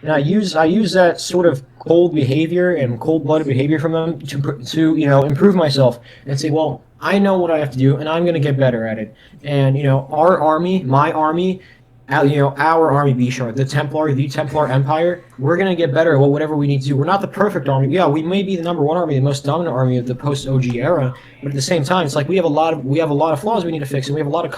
[SPEAKER 2] And I use that sort of cold behavior and cold-blooded behavior from them to improve myself and say, well, I know what I have to do, and I'm going to get better at it. And our army, my army, our army, B-Sharp, the Templar Empire, we're going to get better at whatever we need to do. We're not the perfect army. Yeah, we may be the number one army, the most dominant army of the post-OG era, but at the same time, it's like we have a lot of flaws we need to fix, and we have a lot of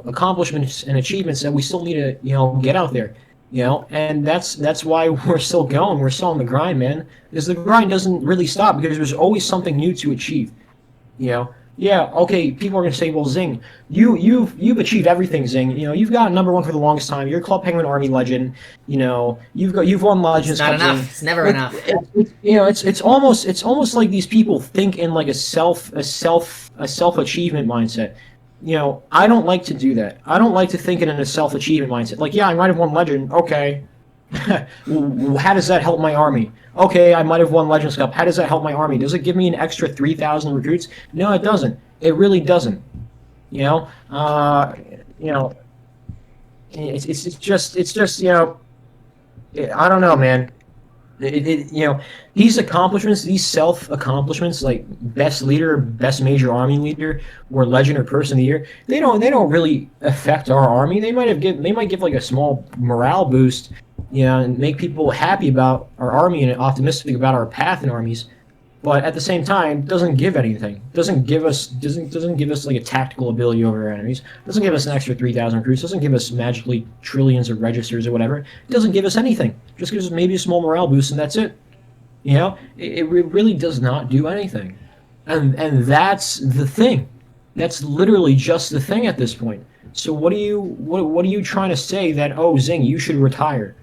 [SPEAKER 2] accomplishments and achievements that we still need to get out there. And that's why we're still going. We're still on the grind, man. Because the grind doesn't really stop, because there's always something new to achieve. Yeah, okay, people are gonna say, well, Xing, you've achieved everything, Xing. You've got number one for the longest time. You're Club Penguin Army legend. You've won Legends.
[SPEAKER 1] It's not enough. It's never enough.
[SPEAKER 2] It's almost like these people think in like a self achievement mindset. I don't like to do that. I don't like to think in a self-achievement mindset. Like, yeah, I might have won Legend. Okay. How does that help my army? Okay, I might have won Legends Cup. How does that help my army? Does it give me an extra 3,000 recruits? No, it doesn't. It really doesn't. It's just I don't know, man. These accomplishments, these self-accomplishments, like best leader, best major army leader, or legend or person of the year, they don't really affect our army. They might give like a small morale boost, and make people happy about our army and optimistic about our path in armies. But at the same time, doesn't give anything. Doesn't give us like a tactical ability over our enemies. Doesn't give us an extra 3,000 recruits. Doesn't give us magically trillions of registers or whatever. It doesn't give us anything. Just gives us maybe a small morale boost, and that's it. It really does not do anything. And that's the thing. That's literally just the thing at this point. So what are you trying to say that, oh, Xing, you should retire?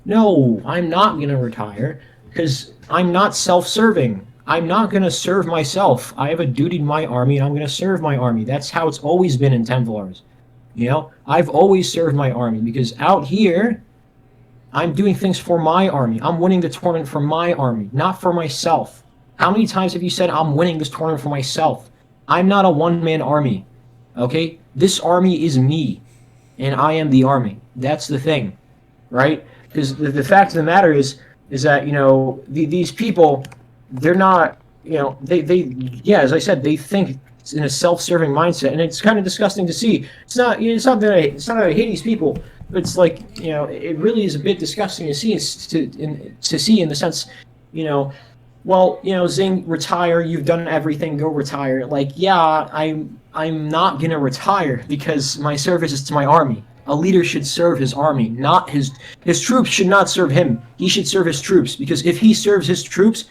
[SPEAKER 2] No, I'm not going to retire, because I'm not self-serving. I'm not going to serve myself. I have a duty to my army, and I'm going to serve my army. That's how it's always been in Templars. I've always served my army, because out here, I'm doing things for my army. I'm winning the tournament for my army, not for myself. How many times have you said I'm winning this tournament for myself? I'm not a one-man army, okay? This army is me. and I am the army. That's the thing, right? Because the fact of the matter is that, these people, they're not, yeah, as I said, they think in a self-serving mindset, and it's kind of disgusting to see. It's not that I hate these people, but it's like, it really is a bit disgusting to see, to see in the sense, well, Xing, retire. You've done everything. Go retire. Like, yeah, I'm not gonna retire because my service is to my army. A leader should serve his army, not his troops should not serve him. He should serve his troops, because if he serves his troops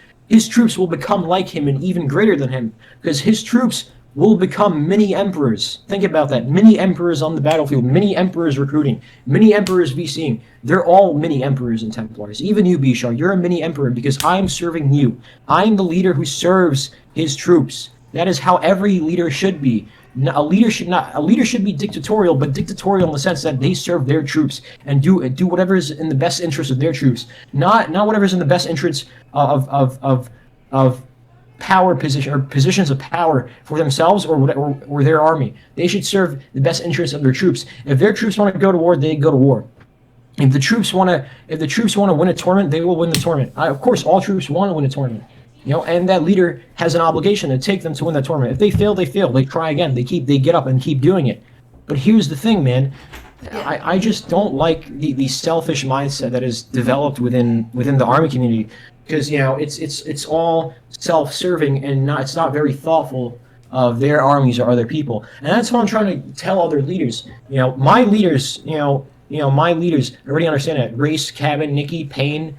[SPEAKER 2] will become like him and even greater than him, because his troops will become mini emperors. Think about that. Mini emperors on the battlefield, mini emperors recruiting, mini emperors VCing. They're all mini emperors and Templars. Even you, Bishar, you're a mini emperor because I'm serving you. I'm the leader who serves his troops. That is how every leader should be. A leader should be dictatorial, but dictatorial in the sense that they serve their troops and do whatever is in the best interest of their troops, not whatever is in the best interest of power position or positions of power for themselves or their army. They should serve the best interests of their troops. If their troops want to go to war, they go to war. If the troops want to win a tournament, they will win the tournament. Of course, all troops want to win a tournament. And that leader has an obligation to take them to win that tournament. If they fail, they fail. They try again. They get up and keep doing it. But here's the thing, man. I just don't like the selfish mindset that is developed within the army community, because it's all self-serving and it's not very thoughtful of their armies or other people. And that's what I'm trying to tell other leaders. My leaders, my leaders already understand that. Race, Cabin, Nikki, Payne,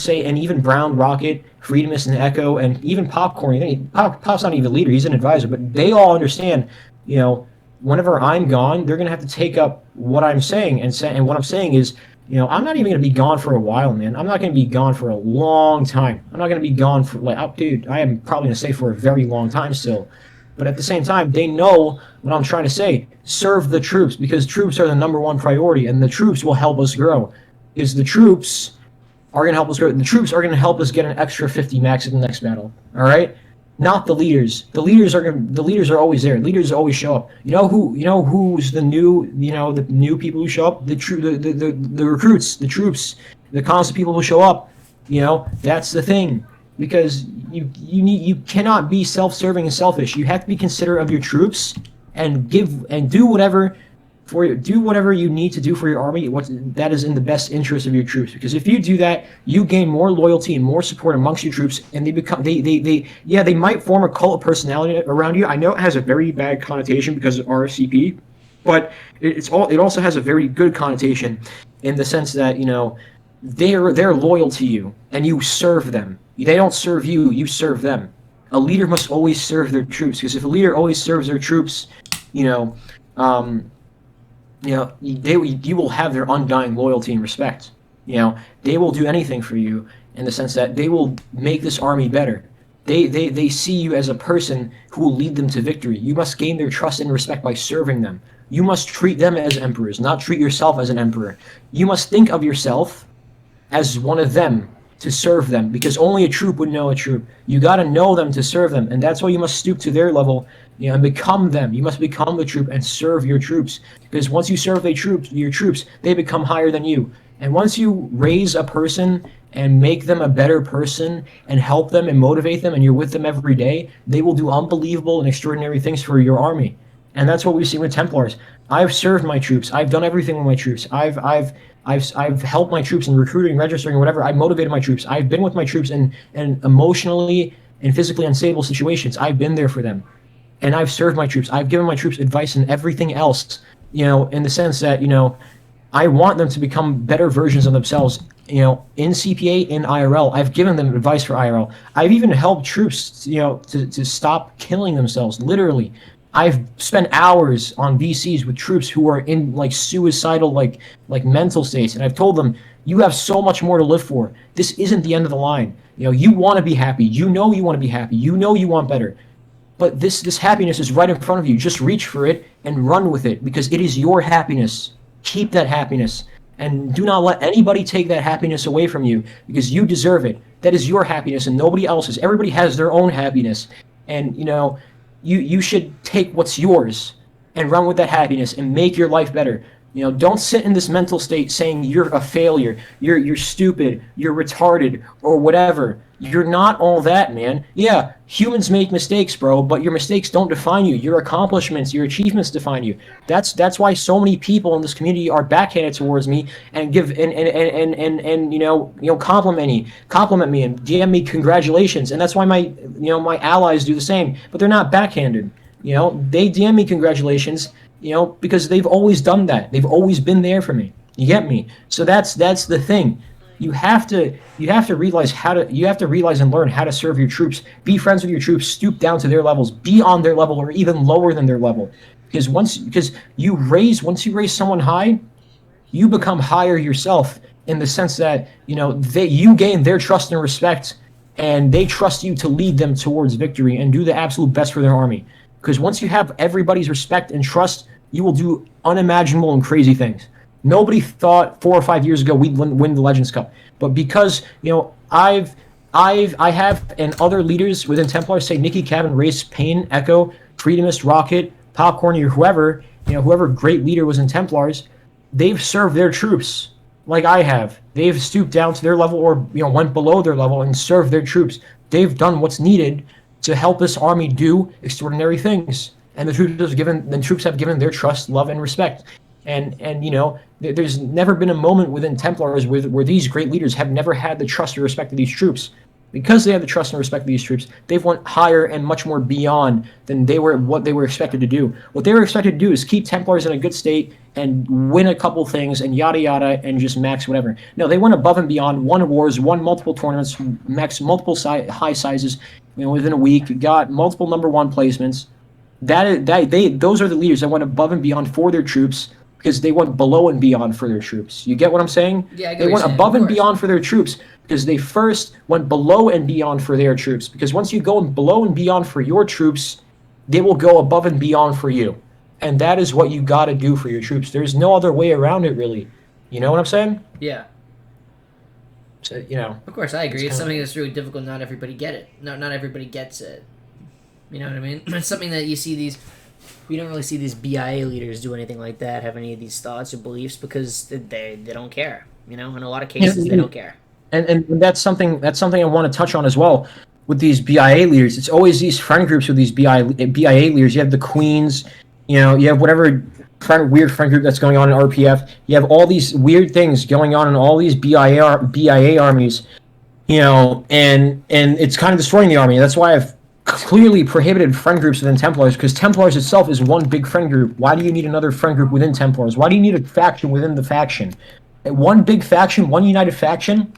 [SPEAKER 2] and even Brown, Rocket, Freedomist, and Echo, and even Popcorn. Pop's not even a leader; he's an advisor. But they all understand. Whenever I'm gone, they're gonna have to take up what I'm saying, and what I'm saying is, I'm not even gonna be gone for a while, man. I'm not gonna be gone for a long time. I'm not gonna be gone for dude. I am probably gonna stay for a very long time still. But at the same time, they know what I'm trying to say. Serve the troops, because troops are the number one priority, and the troops will help us grow. Because the troops are going to help us grow. The troops are going to help us get an extra 50 max in the next battle. All right, not the leaders. The leaders are always there. Leaders always show up. Who's the new people who show up? The recruits, the troops, the constant people who show up. That's the thing. Because you cannot be self-serving and selfish. You have to be considerate of your troops and do whatever you need to do for your army. That is in the best interest of your troops. Because if you do that, you gain more loyalty and more support amongst your troops, and they might form a cult of personality around you. I know it has a very bad connotation because of RSCP, but it also has a very good connotation in the sense that they're loyal to you and you serve them. They don't serve you, you serve them. A leader must always serve their troops, because if a leader always serves their troops, you will have their undying loyalty and respect. They will do anything for you, in the sense that they will make this army better. They see you as a person who will lead them to victory. You must gain their trust and respect by serving them. You must treat them as emperors, not treat yourself as an emperor. You must think of yourself as one of them, to serve them, because only a troop would know a troop. You got to know them to serve them, and that's why you must stoop to their level, and become them. You must become the troop and serve your troops, because once you serve your troops, they become higher than you. And once you raise a person and make them a better person and help them and motivate them, and you're with them every day, they will do unbelievable and extraordinary things for your army. And that's what we've seen with Templars. I've served my troops. I've done everything with my troops. I've helped my troops in recruiting, registering, whatever. I've motivated my troops. I've been with my troops in emotionally and physically unstable situations. I've been there for them. And I've served my troops. I've given my troops advice and everything else, in the sense that, I want them to become better versions of themselves, in CPA, in IRL. I've given them advice for IRL. I've even helped troops, to stop killing themselves, literally. I've spent hours on VCs with troops who are in suicidal mental states, and I've told them, you have so much more to live for. This isn't the end of the line. You want to be happy. You want to be happy. You want better. But this happiness is right in front of you. Just reach for it and run with it, because it is your happiness. Keep that happiness, and do not let anybody take that happiness away from you, because you deserve it. That is your happiness and nobody else's. Everybody has their own happiness, and you should take what's yours and run with that happiness and make your life better. You know, don't sit in this mental state saying you're a failure, you're stupid, you're retarded, or whatever. You're not all that, man. Yeah, humans make mistakes, bro, but your mistakes don't define you. Your accomplishments, your achievements define you. That's why so many people in this community are backhanded towards me and give and compliment me and DM me congratulations. And that's why my allies do the same, but they're not backhanded. You know, they DM me congratulations, because they've always done that. They've always been there for me. You get me? So that's the thing. You have to realize and learn how to serve your troops. Be friends with your troops. Stoop down to their levels. Be on their level or even lower than their level. Once you raise someone high, you become higher yourself in the sense that you gain their trust and respect, and they trust you to lead them towards victory and do the absolute best for their army. Because once you have everybody's respect and trust, you will do unimaginable and crazy things. Nobody thought 4 or 5 years ago we'd win the Legends Cup, but because I have and other leaders within Templars say Nikki, Cabin, Race, Payne, Echo, Freedomist, Rocket, Popcorn, or whoever great leader was in Templars, they've served their troops like I have. They've stooped down to their level or went below their level and served their troops. They've done what's needed to help this army do extraordinary things, and the troops have given their trust, love, and respect. And there's never been a moment within Templars where these great leaders have never had the trust or respect of these troops. Because they have the trust and respect of these troops, they've went higher and much more beyond than what they were expected to do. What they were expected to do is keep Templars in a good state and win a couple things and yada yada and just max whatever. No, they went above and beyond, won wars, won multiple tournaments, maxed multiple high sizes within a week, got multiple number one placements. Those are the leaders that went above and beyond for their troops, because they went below and beyond for their troops. You get what I'm saying?
[SPEAKER 1] Yeah, I get
[SPEAKER 2] they
[SPEAKER 1] what
[SPEAKER 2] went
[SPEAKER 1] you're
[SPEAKER 2] above
[SPEAKER 1] saying,
[SPEAKER 2] and beyond for their troops because they first went below and beyond for their troops. Because once you go below and beyond for your troops, they will go above and beyond for you. And that is what you got to do for your troops. There's no other way around it, really. You know what I'm saying?
[SPEAKER 1] Yeah.
[SPEAKER 2] So,
[SPEAKER 1] Of course, I agree. It's something that's really difficult. Not everybody get it. Not everybody gets it. You know what I mean? It's something that we don't really see these BIA leaders do anything like that, have any of these thoughts or beliefs, because they don't care. In a lot of cases, they don't care.
[SPEAKER 2] And that's something I want to touch on as well with these BIA leaders. It's always these friend groups with these BIA leaders. You have the Queens, you have whatever weird friend group that's going on in RPF. You have all these weird things going on in all these BIA armies, and it's kind of destroying the army. That's why I've clearly prohibited friend groups within Templars, because Templars itself is one big friend group. Why do you need another friend group within Templars? Why do you need a faction within the faction? One big faction, one united faction,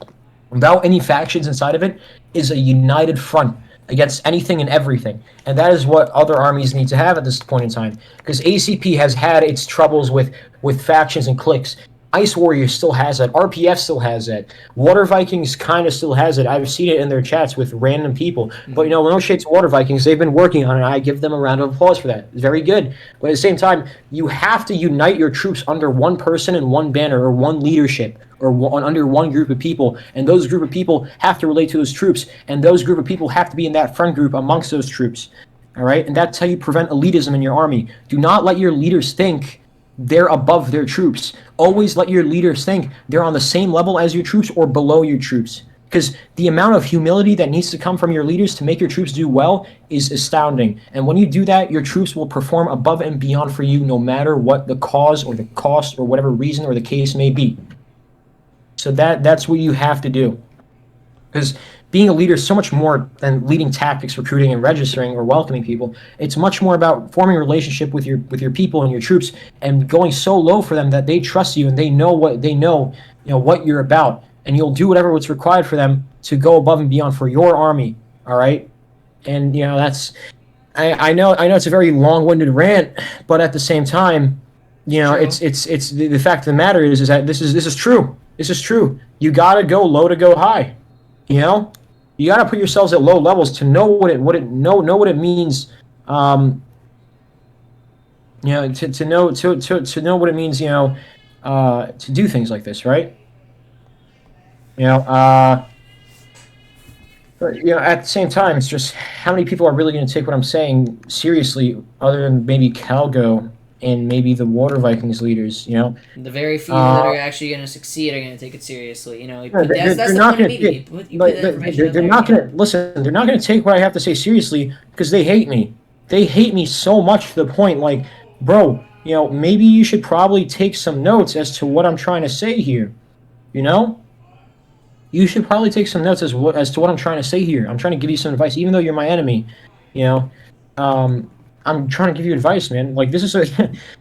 [SPEAKER 2] without any factions inside of it, is a united front against anything and everything. And that is what other armies need to have at this point in time. Because ACP has had its troubles with factions and cliques. Ice Warriors still has that. RPF still has that. Water Vikings kind of still has it. I've seen it in their chats with random people. But, no shade to Water Vikings. They've been working on it. I give them a round of applause for that. It's very good. But at the same time, you have to unite your troops under one person and one banner or one leadership or under one group of people. And those group of people have to relate to those troops. And those group of people have to be in that friend group amongst those troops. All right? And that's how you prevent elitism in your army. Do not let your leaders think they're above their troops. Always let your leaders think they're on the same level as your troops or below your troops. Because the amount of humility that needs to come from your leaders to make your troops do well is astounding. And when you do that, your troops will perform above and beyond for you, no matter what the cause or the cost or whatever reason or the case may be. So that's what you have to do. Because being a leader is so much more than leading tactics, recruiting, and registering or welcoming people. It's much more about forming a relationship with your people and your troops and going so low for them that they trust you and they know what you're about, and you'll do whatever what's required for them to go above and beyond for your army. All right, and that's I know it's a very long-winded rant, but at the same time, it's the fact of the matter is that this is true. This is true. You gotta go low to go high. You got to put yourselves at low levels to know what it means. To know what it means. To do things like this, right? But at the same time, it's just how many people are really going to take what I'm saying seriously, other than maybe Calgo and maybe the Water Vikings leaders,
[SPEAKER 1] The very few that
[SPEAKER 2] uh,
[SPEAKER 1] are actually going to succeed are going to take it seriously.
[SPEAKER 2] no,
[SPEAKER 1] But that's
[SPEAKER 2] they're
[SPEAKER 1] the
[SPEAKER 2] not
[SPEAKER 1] point of
[SPEAKER 2] going
[SPEAKER 1] media.
[SPEAKER 2] to,
[SPEAKER 1] You put that information out
[SPEAKER 2] they're
[SPEAKER 1] there.
[SPEAKER 2] not going to listen. They're not going to take what I have to say seriously because they hate me. They hate me so much to the point, like, bro, maybe you should probably take some notes as to what I'm trying to say here. You know, you should probably take some notes as to what I'm trying to say here. I'm trying to give you some advice, even though you're my enemy. You know, I'm trying to give you advice, man. Like this is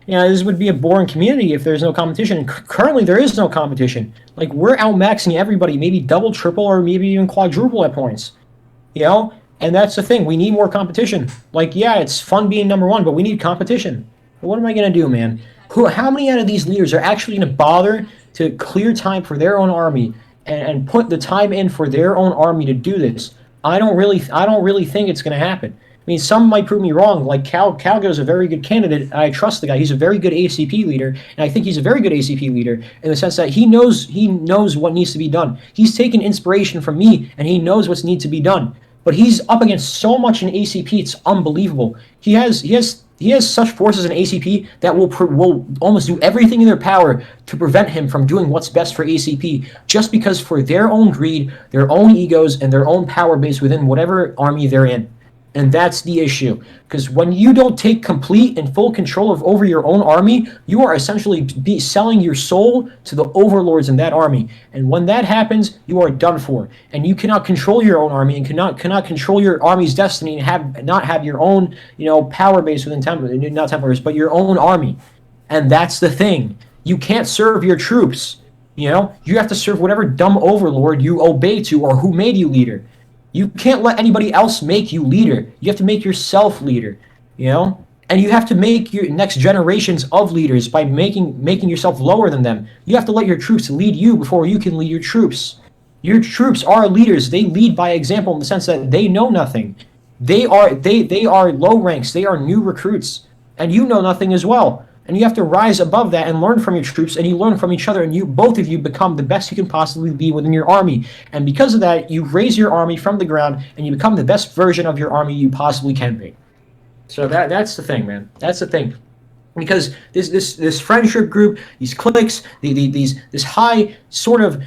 [SPEAKER 2] this would be a boring community if there's no competition. And currently, there is no competition. Like we're outmaxing everybody, maybe double, triple, or maybe even quadruple at points. And that's the thing. We need more competition. Like, yeah, it's fun being number one, but we need competition. But what am I gonna do, man? How many out of these leaders are actually gonna bother to clear time for their own army and put the time in for their own army to do this? I don't really think it's gonna happen. I mean, some might prove me wrong. Like Calgo's a very good candidate. I trust the guy. He's a very good ACP leader, and I think he's a very good ACP leader in the sense that he knows what needs to be done. He's taken inspiration from me, and he knows what's need to be done. But he's up against so much in ACP, it's unbelievable. He has such forces in ACP that will almost do everything in their power to prevent him from doing what's best for ACP, just because for their own greed, their own egos, and their own power base within whatever army they're in. And that's the issue. Because when you don't take complete and full control over your own army, you are essentially selling your soul to the overlords in that army. And when that happens, you are done for. And you cannot control your own army and cannot control your army's destiny and not have your own power base within not Templars, but your own army. And that's the thing. You can't serve your troops. You have to serve whatever dumb overlord you obey to or who made you leader. You can't let anybody else make you leader. You have to make yourself leader, And you have to make your next generations of leaders by making yourself lower than them. You have to let your troops lead you before you can lead your troops. Your troops are leaders. They lead by example in the sense that they know nothing. They are low ranks. They are new recruits. And you know nothing as well. And you have to rise above that and learn from your troops, and you learn from each other, and both of you become the best you can possibly be within your army. And because of that, you raise your army from the ground, and you become the best version of your army you possibly can be. So that's the thing, man. That's the thing. Because this friendship group, these cliques, this high sort of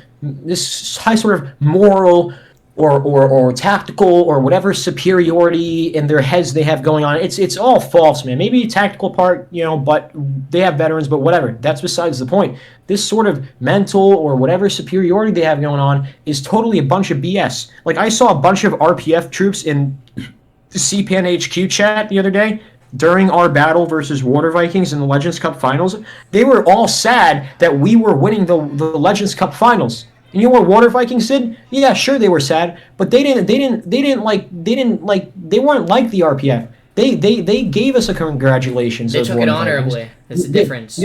[SPEAKER 2] moral or tactical or whatever superiority in their heads they have going on. It's all false, man. Maybe a tactical part, but they have veterans, but whatever. That's besides the point. This sort of mental or whatever superiority they have going on is totally a bunch of BS. Like I saw a bunch of RPF troops in the CPN HQ chat the other day during our battle versus Water Vikings in the Legends Cup Finals. They were all sad that we were winning the Legends Cup Finals. And you know what Water Vikings did? Yeah, sure they were sad, but they weren't like the RPF. They gave us a congratulations.
[SPEAKER 1] They took it honorably. That's the difference.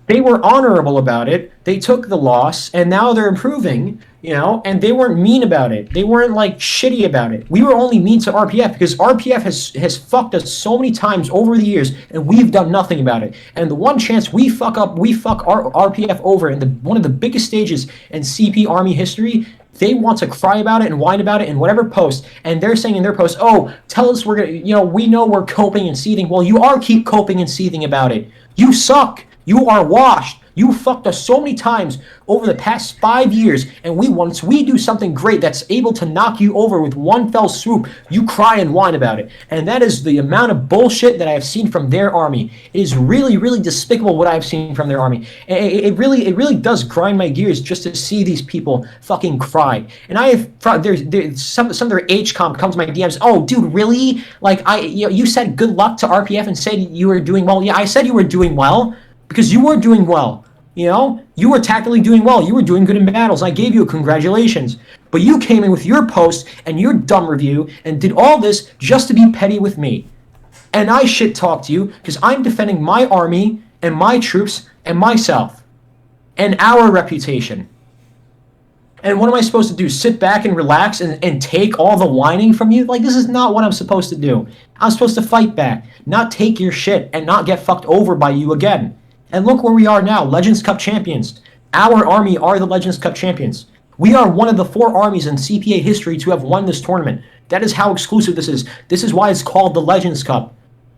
[SPEAKER 2] They were honorable about it. They took the loss, and now they're improving, and they weren't mean about it. They weren't shitty about it. We were only mean to RPF because RPF has fucked us so many times over the years, and we've done nothing about it. And the one chance we fuck our RPF over in one of the biggest stages in CP Army history, they want to cry about it and whine about it in whatever post, and they're saying in their post, "Oh, tell us we're gonna, we know we're coping and seething." Well, you are keep coping and seething about it. You suck. You are washed. You fucked us so many times over the past 5 years, and once we do something great that's able to knock you over with one fell swoop, you cry and whine about it. And that is the amount of bullshit that I have seen from their army. It is really, really despicable what I've seen from their army. It really does grind my gears just to see these people fucking cry. And I have there's some of their HCOM comes to my DMs. Oh, dude, really? You said good luck to RPF and said you were doing well. Yeah, I said you were doing well. Because you were doing well, you were tactically doing well. You were doing good in battles. I gave you a congratulations. But you came in with your post and your dumb review and did all this just to be petty with me. And I shit talked you because I'm defending my army and my troops and myself and our reputation. And what am I supposed to do? Sit back and relax and take all the whining from you? This is not what I'm supposed to do. I'm supposed to fight back, not take your shit and not get fucked over by you again. And look where we are now, Legends Cup champions. Our army are the Legends Cup champions. We are one of the 4 armies in CPA history to have won this tournament. That is how exclusive this is. This is why it's called the Legends Cup.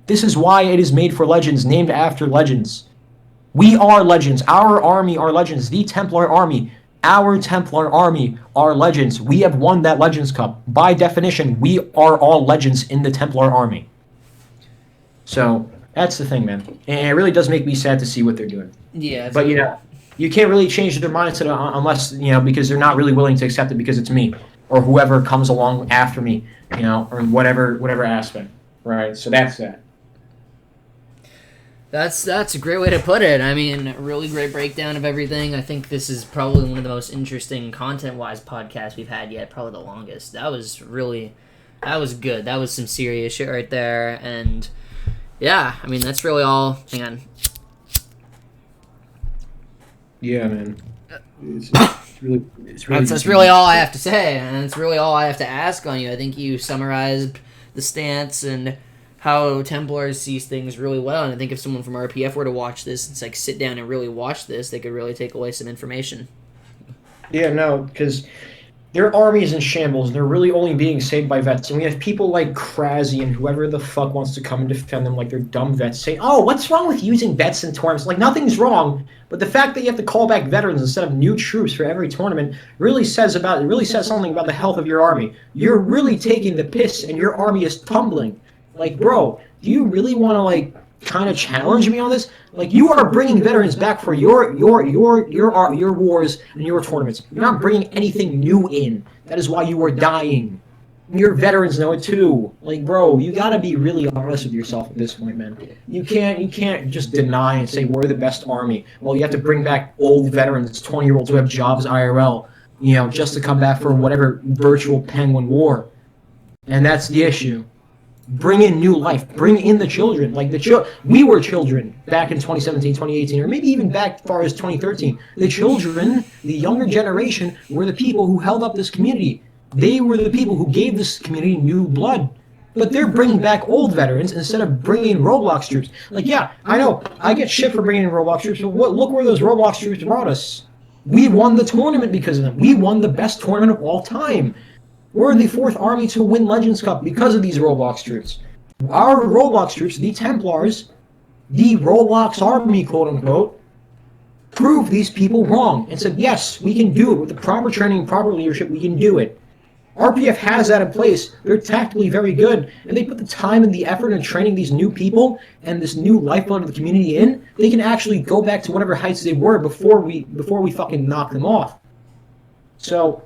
[SPEAKER 2] This is why it is made for legends, named after legends. We are legends. Our army are legends. The Templar army, our Templar army are legends. We have won that Legends Cup. By definition, we are all legends in the Templar army. So that's the thing, man. And it really does make me sad to see what they're doing.
[SPEAKER 1] Yeah.
[SPEAKER 2] But, you can't really change their mindset unless, because they're not really willing to accept it because it's me or whoever comes along after me, or whatever aspect. Right? So that's that.
[SPEAKER 1] That's a great way to put it. I mean, a really great breakdown of everything. I think this is probably one of the most interesting content-wise podcasts we've had yet, probably the longest. That was good. That was some serious shit right there. And yeah, I mean, that's really all. Hang on.
[SPEAKER 2] Yeah, man.
[SPEAKER 1] That's really all I have to say, and it's really all I have to ask on you. I think you summarized the stance and how Templars sees things really well, and I think if someone from RPF were to watch this, it's like sit down and really watch this, they could really take away some information.
[SPEAKER 2] Yeah, no, because their army's in shambles, and they're really only being saved by vets. And we have people like Krasy and whoever the fuck wants to come and defend them like they're dumb vets, saying, oh, what's wrong with using vets in tournaments? Like, nothing's wrong, but the fact that you have to call back veterans instead of new troops for every tournament really says something about the health of your army. You're really taking the piss, and your army is tumbling. Like, bro, do you really want to, kind of challenge me on this? Like, you are bringing veterans back for your wars and your tournaments. You're not bringing anything new in. That is why you are dying. Your veterans know it too. Like, bro, you gotta be really honest with yourself at this point, man. You can't just deny and say we're the best army. Well, you have to bring back old veterans, 20-year-olds who have jobs IRL, just to come back for whatever virtual Penguin War. And that's the issue. Bring in new life. Bring in the children. We were children back in 2017, 2018, or maybe even back as far as 2013. The children, the younger generation, were the people who held up this community. They were the people who gave this community new blood. But they're bringing back old veterans instead of bringing in Roblox troops. Yeah, I know, I get shit for bringing in Roblox troops, but look where those Roblox troops brought us. We won the tournament because of them. We won the best tournament of all time. We're the 4th army to win Legends Cup because of these Roblox troops. Our Roblox troops, the Templars, the Roblox army, quote-unquote, proved these people wrong and said, yes, we can do it. With the proper training and proper leadership, we can do it. RPF has that in place. They're tactically very good, and they put the time and the effort in training these new people and this new lifeblood of the community in. They can actually go back to whatever heights they were before we fucking knock them off. So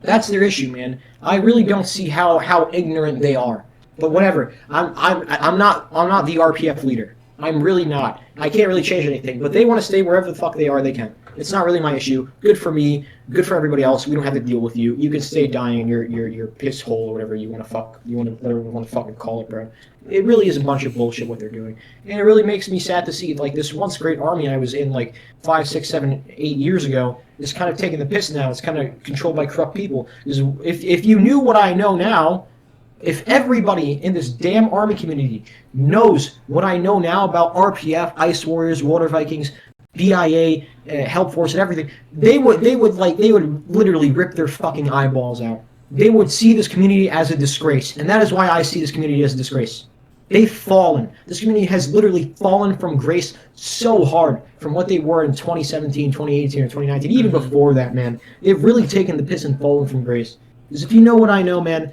[SPEAKER 2] that's their issue, man. I really don't see how ignorant they are. But whatever. I'm not the RPF leader. I'm really not. I can't really change anything. But they want to stay wherever the fuck they are, they can. It's not really my issue. Good for me. Good for everybody else. We don't have to deal with you. You can stay dying in your piss hole or whatever you want to fucking call it, bro. It really is a bunch of bullshit what they're doing. And it really makes me sad to see this once great army I was in 5, 6, 7, 8 years ago is kind of taking the piss now. It's kind of controlled by corrupt people. Because if you knew what I know now, if everybody in this damn army community knows what I know now about RPF, Ice Warriors, Water Vikings, BIA, Help Force, and everything, they would literally rip their fucking eyeballs out. They would see this community as a disgrace, and that is why I see this community as a disgrace. They've fallen. This community has literally fallen from grace so hard from what they were in 2017, 2018, or 2019, even before that, man. They've really taken the piss and fallen from grace. Because if you know what I know, man,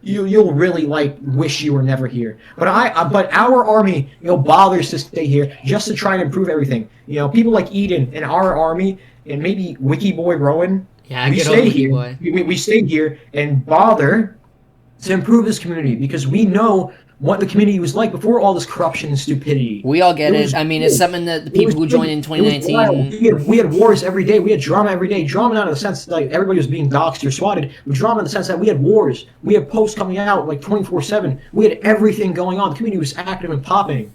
[SPEAKER 2] you'll really wish you were never here. But our army, bothers to stay here just to try and improve everything. People like Eden and our army and maybe Wiki Boy Rowan.
[SPEAKER 1] Yeah, we stay here.
[SPEAKER 2] We stay here and bother to improve this community because we know what the community was like before all this corruption and stupidity.
[SPEAKER 1] We all get it. I mean, it's something that the people who joined in 2019...
[SPEAKER 2] We had wars every day. We had drama every day. Drama not in the sense that everybody was being doxxed or swatted, but drama in the sense that we had wars. We had posts coming out 24/7. We had everything going on. The community was active and popping.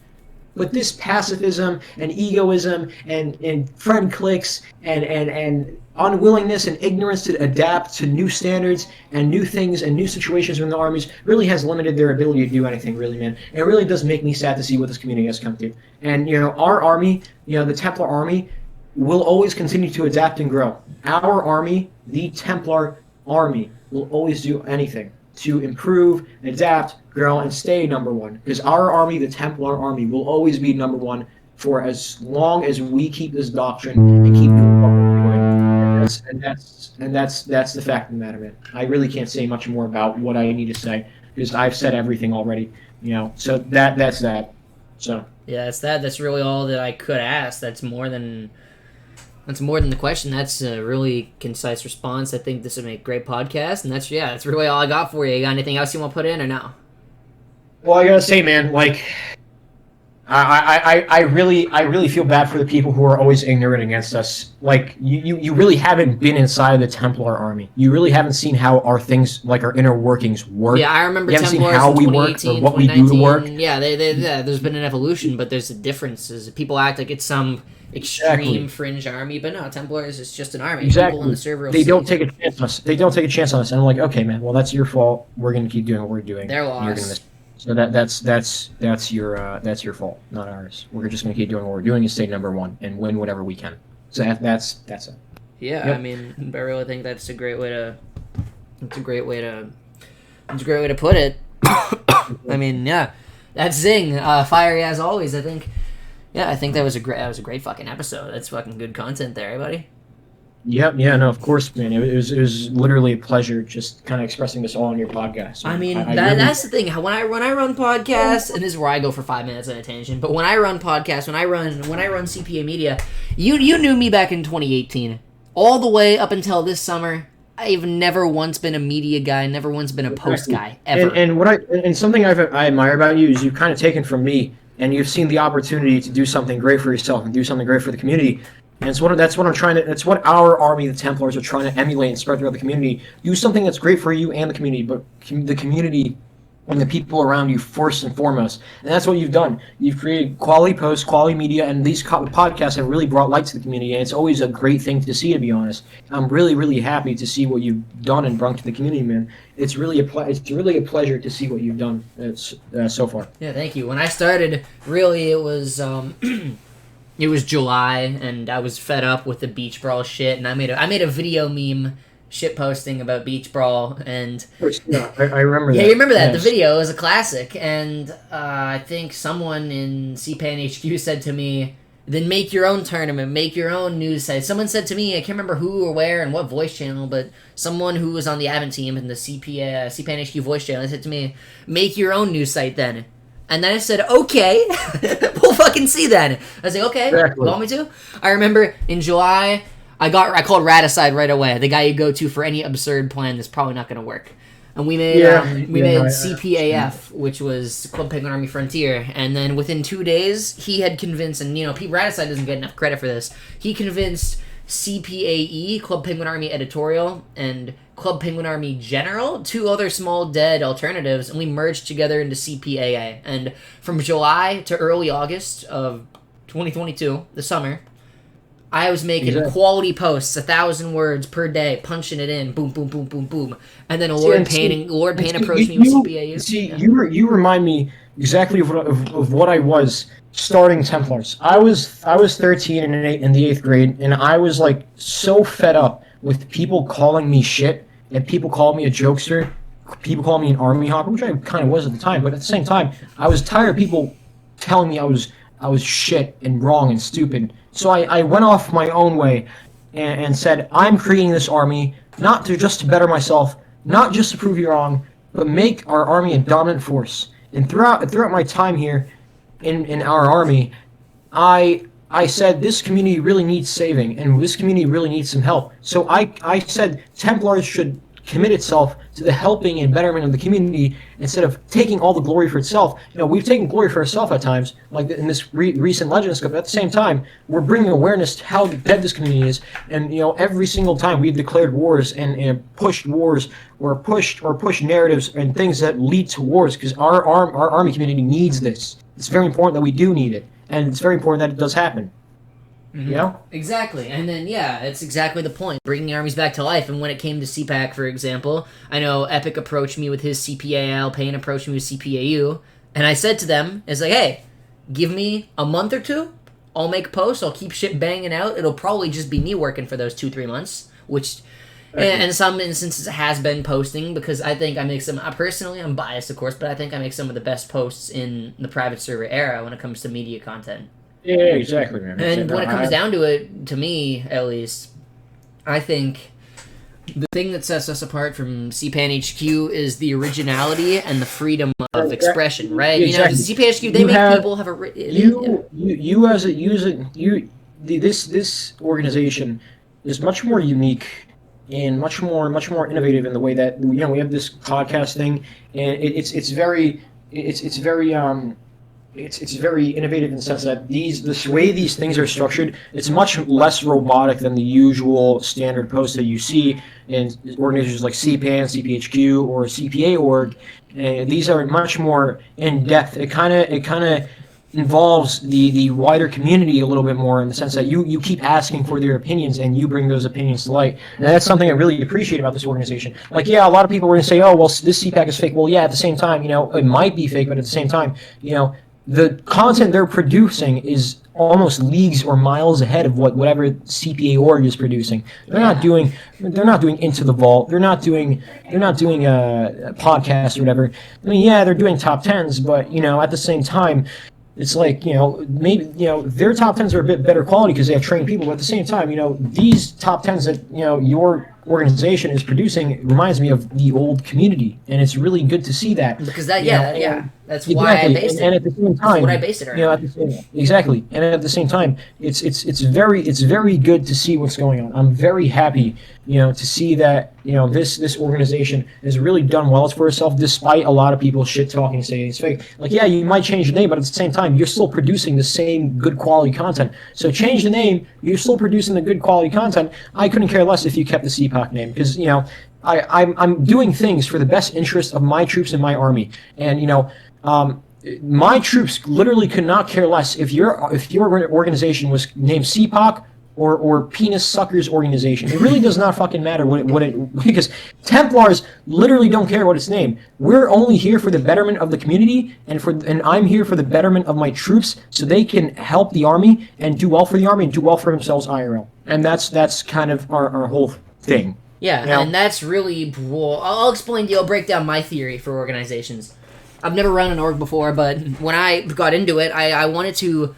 [SPEAKER 2] But this pacifism and egoism and friend cliques and unwillingness and ignorance to adapt to new standards and new things and new situations within the armies really has limited their ability to do anything, really, man. And it really does make me sad to see what this community has come to. And, our army, the Templar army, will always continue to adapt and grow. Our army, the Templar army, will always do anything to improve, adapt, grow, and stay number one. Because our army, the Templar army, will always be number one for as long as we keep this doctrine and keep doing what we're doing. That's the fact of the matter, man. I really can't say much more about what I need to say because I've said everything already. So that's that. So
[SPEAKER 1] yeah, that's that. That's really all that I could ask. That's more than the question. That's a really concise response. I think this would make a great podcast, and that's really all I got for you. You got anything else you want to put in or no?
[SPEAKER 2] Well, I gotta say, man, like I really feel bad for the people who are always ignorant against us. Like you really haven't been inside the Templar army. You really haven't seen how our things, like our inner workings, work.
[SPEAKER 1] Yeah, I remember
[SPEAKER 2] you haven't
[SPEAKER 1] Templars
[SPEAKER 2] seen how
[SPEAKER 1] in
[SPEAKER 2] we work or what we do to work.
[SPEAKER 1] Yeah, there's been an evolution, but there's differences. People act like it's some extreme fringe army, but no, Templars is just an army.
[SPEAKER 2] Exactly.
[SPEAKER 1] People in the server
[SPEAKER 2] they don't take a chance on us. They don't take a chance on us, and I'm like, okay, man, well that's your fault. We're gonna keep doing what we're doing.
[SPEAKER 1] They're lost.
[SPEAKER 2] You're gonna miss. So that's your fault, not ours. We're just gonna keep doing what we're doing and stay number one and win whatever we can. So that's it.
[SPEAKER 1] Yeah,
[SPEAKER 2] Yep.
[SPEAKER 1] I mean, I really think that's a great way to. It's a great way to put it. I mean, yeah, that's Xing. Fiery as always. I think that was a great fucking episode. That's fucking good content there, buddy.
[SPEAKER 2] Yep, yeah, no, of course, man. It was literally a pleasure just kind of expressing this all on your podcast.
[SPEAKER 1] I mean, that's the thing. When I run podcasts, and this is where I go for 5 minutes at a tangent. But when I run podcasts, when I run CPA Media, you knew me back in 2018, all the way up until this summer. I've never once been a media guy, never once been a post guy ever.
[SPEAKER 2] And something I admire about you is you've kind of taken from me, and you've seen the opportunity to do something great for yourself and do something great for the community. And that's what our army, the Templars, are trying to emulate and spread throughout the community. Do something that's great for you and the community, but the community and the people around you first and foremost. And that's what you've done. You've created quality posts, quality media, and these podcasts have really brought light to the community. And it's always a great thing to see, to be honest. I'm really, really happy to see what you've done and brought to the community, man. It's really a pleasure to see what you've done so far.
[SPEAKER 1] Yeah, thank you. When I started, really, it was. It was July, and I was fed up with the beach brawl shit, and I made a video meme shit posting about beach brawl, and
[SPEAKER 2] yeah, I remember that.
[SPEAKER 1] Yeah, you remember that?
[SPEAKER 2] Yes.
[SPEAKER 1] The video was a classic, and I think someone in CPAN HQ said to me, "Then make your own tournament, make your own news site." Someone said to me, I can't remember who or where and what voice channel, but someone who was on the admin team in the CPAN HQ voice channel said to me, "Make your own news site then." And then I said, okay, we'll fucking see then. I was like, okay,
[SPEAKER 2] exactly.
[SPEAKER 1] You want me to? I remember in July, I called Rat aside right away, the guy you go to for any absurd plan that's probably not going to work. And we made CPAF, which was Club Penguin Army Frontier, and then within 2 days, he had convinced, and Pete Radicide doesn't get enough credit for this, he convinced CPAE, Club Penguin Army Editorial, and Club Penguin Army General, 2 other small dead alternatives, and we merged together into CPAA. And from July to early August of 2022, the summer, I was making quality posts, 1,000 words per day, punching it in, boom, boom, boom, boom, boom. And then Lord Payne approached me with CPAU.
[SPEAKER 2] See, you remind me exactly of what I was starting Templars. I was 13 in the 8th grade, and I was like so fed up with people calling me shit, and people called me a jokester, people called me an army hopper, which I kind of was at the time, but at the same time, I was tired of people telling me I was shit and wrong and stupid. So I went off my own way and said, I'm creating this army not just to better myself, not just to prove you wrong, but make our army a dominant force. And throughout my time here in our army, I said this community really needs saving, and this community really needs some help. So I said Templars should commit itself to the helping and betterment of the community instead of taking all the glory for itself. We've taken glory for ourselves at times, like in this recent Legends Cup. At the same time, we're bringing awareness to how dead this community is. And every single time we've declared wars and pushed wars or pushed narratives and things that lead to wars, because our army community needs this. It's very important that we do need it, and it's very important that it does happen.
[SPEAKER 1] Mm-hmm. Exactly. And then, it's exactly the point. Bringing armies back to life. And when it came to CPAC, for example, I know Epic approached me with his CPAL, Payne approached me with CPAU, and I said to them, it's like, hey, give me a month or 2, I'll make posts, I'll keep shit banging out, it'll probably just be me working for those 2-3 months, which And in some instances, it has been posting because I think I make some. Personally, I'm biased, of course, but I think I make some of the best posts in the private server era when it comes to media content.
[SPEAKER 2] Yeah, exactly, man.
[SPEAKER 1] And when it comes down to it, to me at least, I think the thing that sets us apart from CPAN HQ is the originality and the freedom of expression, right?
[SPEAKER 2] Exactly.
[SPEAKER 1] CPAN HQ, they make people have a
[SPEAKER 2] this organization is much more unique and much more innovative in the way that we have this podcast thing, and it's very innovative in the sense that this way these things are structured, it's much less robotic than the usual standard posts that you see in organizations like CPAN, CPHQ, or CPA org. These are much more in depth. It kind of involves the wider community a little bit more in the sense that you keep asking for their opinions and you bring those opinions to light. And that's something I really appreciate about this organization. Like, yeah, a lot of people are going to say, oh, well, this CPAC is fake. Well, yeah, at the same time, it might be fake, but at the same time, the content they're producing is almost leagues or miles ahead of whatever CPA org is producing. They're not doing Into the Vault. They're not doing podcasts or whatever. I mean, yeah, they're doing top tens, but at the same time, it's like, maybe, their top tens are a bit better quality because they have trained people. But at the same time, these top tens that, your organization is producing reminds me of the old community. And it's really good to see that.
[SPEAKER 1] Because that's why I based it.
[SPEAKER 2] And at the same time,
[SPEAKER 1] that's what I based it around.
[SPEAKER 2] Exactly. And at the same time, it's very good to see what's going on. I'm very happy, to see that, this organization has really done well for itself, despite a lot of people shit talking, saying it's fake. Like, yeah, you might change the name, but at the same time, you're still producing the same good quality content. So change the name, you're still producing the good quality content. I couldn't care less if you kept the CPOC name, because, I'm doing things for the best interest of my troops and my army. And, my troops literally could not care less if your organization was named CPOC or Penis Suckers Organization. It really does not fucking matter because Templars literally don't care what it's named. We're only here for the betterment of the community, and I'm here for the betterment of my troops, so they can help the army and do well for the army and do well for themselves IRL. And that's kind of our whole thing.
[SPEAKER 1] Yeah, and that's really cool. I'll explain to you. I'll break down my theory for organizations. I've never run an org before, but when I got into it, I wanted to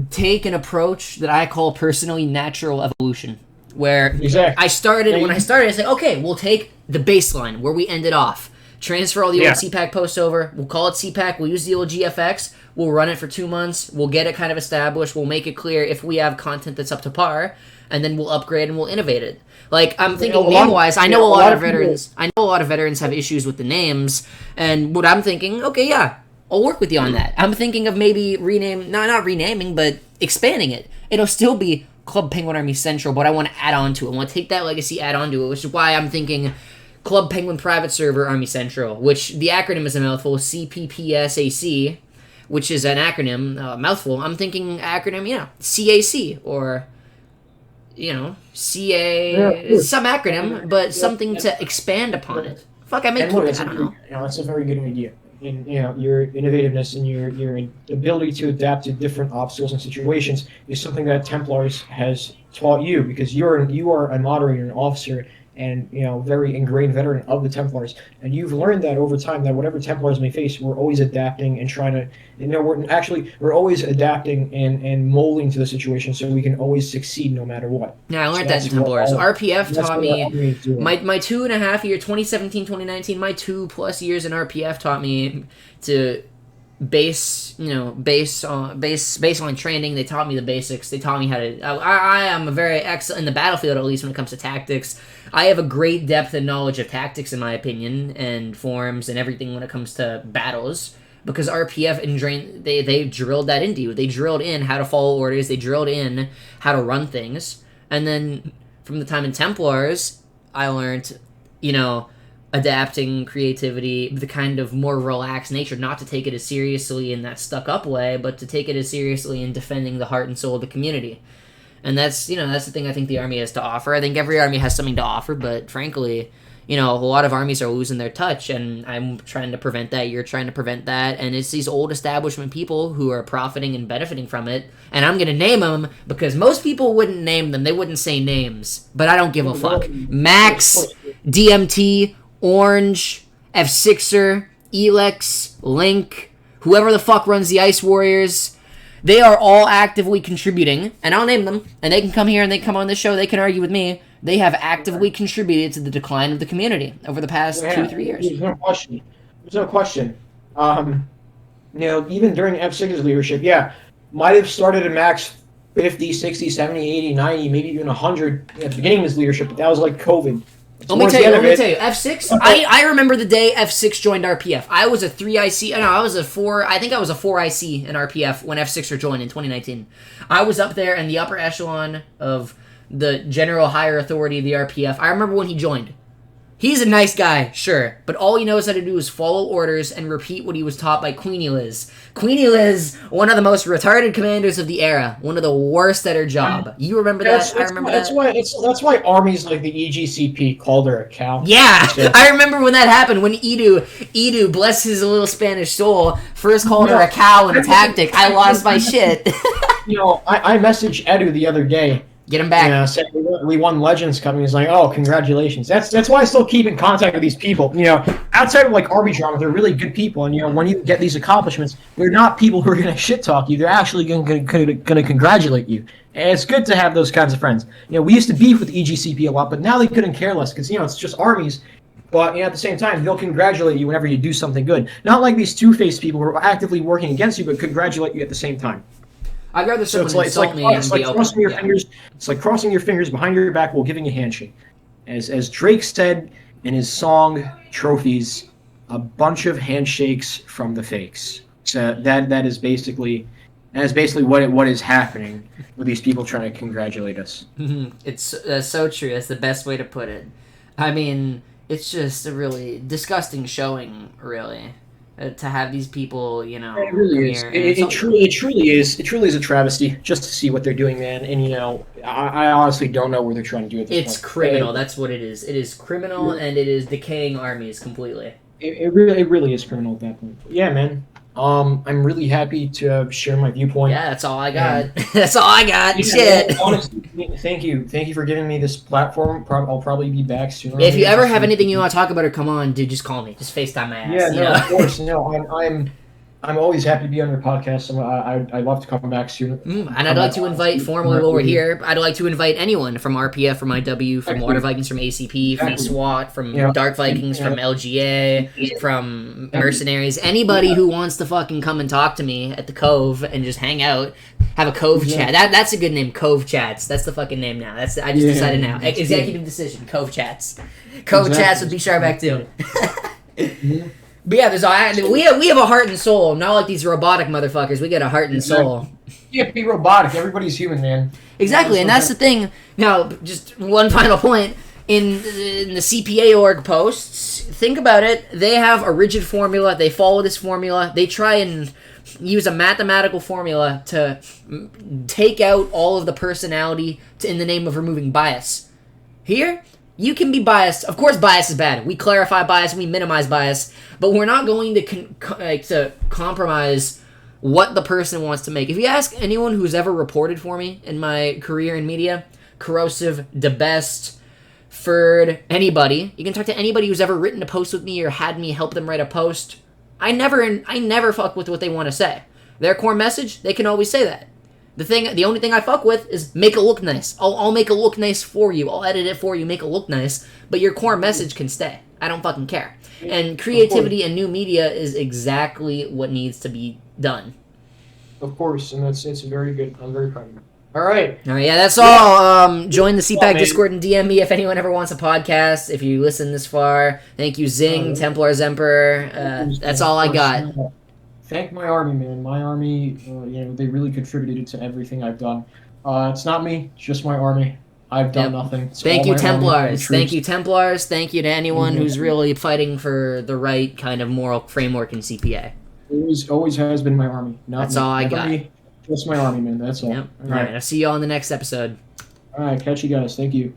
[SPEAKER 1] take an approach that I call personally natural evolution, where when I started, I said, okay, we'll take the baseline where we ended off, transfer all the old CPAC posts over, we'll call it CPAC, we'll use the old GFX, we'll run it for 2 months, we'll get it kind of established, we'll make it clear if we have content that's up to par, and then we'll upgrade and we'll innovate it. Like, I'm thinking name-wise, I know a lot of veterans have issues with the names, and what I'm thinking, okay, yeah, I'll work with you on that. I'm thinking of maybe not renaming, but expanding it. It'll still be Club Penguin Army Central, but I want to add on to it. I want to take that legacy, add on to it, which is why I'm thinking Club Penguin Private Server Army Central, which the acronym is a mouthful, CPPSAC, which is an acronym, mouthful. I'm thinking acronym, CAC, or, CA, some acronym, but something to expand upon it. Fuck, I may keep it, I don't know.
[SPEAKER 2] That's a very good idea. And your innovativeness and your ability to adapt to different obstacles and situations is something that Templars has taught you, because you are a moderator, an officer, and very ingrained veteran of the Templars, and you've learned that over time that whatever Templars may face, we're always adapting and trying to we're always adapting and molding to the situation so we can always succeed no matter what.
[SPEAKER 1] Yeah, I learned that in Templars. RPF taught me my 2.5 year 2017 2019 my 2+ years in RPF taught me to baseline training. They taught me the basics. They taught me how to. I am a very excellent in the battlefield, at least when it comes to tactics. I have a great depth and knowledge of tactics, in my opinion, and forms and everything when it comes to battles. Because RPF and they drilled that into you. They drilled in how to follow orders. They drilled in how to run things. And then from the time in Templars, I learned, adapting, creativity, the kind of more relaxed nature, not to take it as seriously in that stuck-up way, but to take it as seriously in defending the heart and soul of the community. And that's the thing I think the Army has to offer. I think every Army has something to offer, but frankly, you know, a lot of armies are losing their touch, and I'm trying to prevent that. You're trying to prevent that, and it's these old establishment people who are profiting and benefiting from it. And I'm gonna name them because most people wouldn't name them; they wouldn't say names. But I don't give a fuck. Max, DMT, Orange, F6er, Elex, Link, whoever the fuck runs the Ice Warriors. They are all actively contributing, and I'll name them, and they can come here and they can come on this show, they can argue with me. They have actively contributed to the decline of the community over the past 2-3 years.
[SPEAKER 2] There's no question. There's no question. Even during F6's leadership, might have started at max 50, 60, 70, 80, 90, maybe even 100 at the beginning of his leadership, but that was like COVID.
[SPEAKER 1] Let me tell you, F6, I remember the day F6 joined RPF. I was a 3IC, no, I was a 4, I think I was a 4IC in RPF when F6er joined in 2019. I was up there in the upper echelon of the general higher authority of the RPF. I remember when he joined. He's a nice guy, sure, but all he knows how to do is follow orders and repeat what he was taught by Queenie Liz. Queenie Liz, one of the most retarded commanders of the era, one of the worst at her job. You remember that? I remember that.
[SPEAKER 2] That's why armies like the EGCP called her a cow.
[SPEAKER 1] Yeah, I remember when that happened, when Edu, bless his little Spanish soul, first called her a cow in a tactic. I lost my shit.
[SPEAKER 2] I messaged Edu the other day.
[SPEAKER 1] Get him back.
[SPEAKER 2] Yeah, said we won Legends Cup. He's like, oh, congratulations. That's why I still keep in contact with these people. Outside of like Arbitron, they're really good people. And when you get these accomplishments, they're not people who are going to shit talk you. They're actually going to congratulate you. And it's good to have those kinds of friends. We used to beef with EGCP a lot, but now they couldn't care less because it's just armies. But at the same time, they'll congratulate you whenever you do something good. Not like these two-faced people who are actively working against you, but congratulate you at the same time.
[SPEAKER 1] I'd rather someone insult me and be
[SPEAKER 2] crossing your fingers. It's like crossing your fingers behind your back while giving a handshake. As Drake said in his song "Trophies," a bunch of handshakes from the fakes. So that is basically what is happening with these people trying to congratulate us.
[SPEAKER 1] It's so true. That's the best way to put it. I mean, it's just a really disgusting showing, really. To have these people,
[SPEAKER 2] it really is. It truly is a travesty just to see what they're doing, man. And I honestly don't know where they're trying to do it.
[SPEAKER 1] It's criminal. That's what it is. It is criminal, and it is decaying armies completely.
[SPEAKER 2] It really is criminal at that point. Yeah, man. I'm really happy to share my viewpoint.
[SPEAKER 1] Yeah, that's all I got. That's all I got. Shit.
[SPEAKER 2] Honestly, thank you for giving me this platform. I'll probably be back sooner.
[SPEAKER 1] If you ever have anything you want to talk about or come on, dude, just call me. Just FaceTime my ass.
[SPEAKER 2] Yeah, of course. No, I'm always happy to be on your podcast. I'd love to come back soon.
[SPEAKER 1] And I'd like to invite formally while we're here. I'd like to invite anyone from RPF, from IW, from Water Vikings, from ACP, from SWAT, from Dark Vikings, from LGA, from Mercenaries. Anybody who wants to fucking come and talk to me at the Cove and just hang out, have a Cove chat. That's a good name, Cove Chats. That's the fucking name now. I just decided now. Executive decision, Cove Chats. Cove Chats with B Sharback too. But yeah, we have a heart and soul, not like these robotic motherfuckers. We got a heart and soul.
[SPEAKER 2] Yeah, be robotic. Everybody's human, man.
[SPEAKER 1] Exactly, and that's the thing. Now, just one final point. In the CPA org posts, think about it. They have a rigid formula. They follow this formula. They try and use a mathematical formula to take out all of the personality in the name of removing bias. Here, you can be biased. Of course, bias is bad. We clarify bias, we minimize bias, but we're not going to compromise what the person wants to make. If you ask anyone who's ever reported for me in my career in media, Corrosive, DeBest, Ferd, anybody, you can talk to anybody who's ever written a post with me or had me help them write a post. I never fuck with what they want to say. Their core message, they can always say that. The only thing I fuck with is make it look nice. I'll make it look nice for you. I'll edit it for you, make it look nice. But your core message can stay. I don't fucking care. And creativity and new media is exactly what needs to be done.
[SPEAKER 2] Of course, and it's very good. I'm very proud of you. All right.
[SPEAKER 1] Yeah, that's all. Join the CPAC Discord and DM me if anyone ever wants a podcast. If you listen this far, thank you, Xing, Templars Emperor. That's all I got.
[SPEAKER 2] Thank my army, man. My army, they really contributed to everything I've done. It's not me, it's just my army. I've done nothing.
[SPEAKER 1] Thank you, Templars. Thank you, Templars. Thank you to anyone who's really fighting for the right kind of moral framework in CPA.
[SPEAKER 2] Always has been my army.
[SPEAKER 1] That's all I got.
[SPEAKER 2] Just my army, man. That's all.
[SPEAKER 1] Yep. All right. I'll see you all in the next episode.
[SPEAKER 2] All right. Catch you guys. Thank you.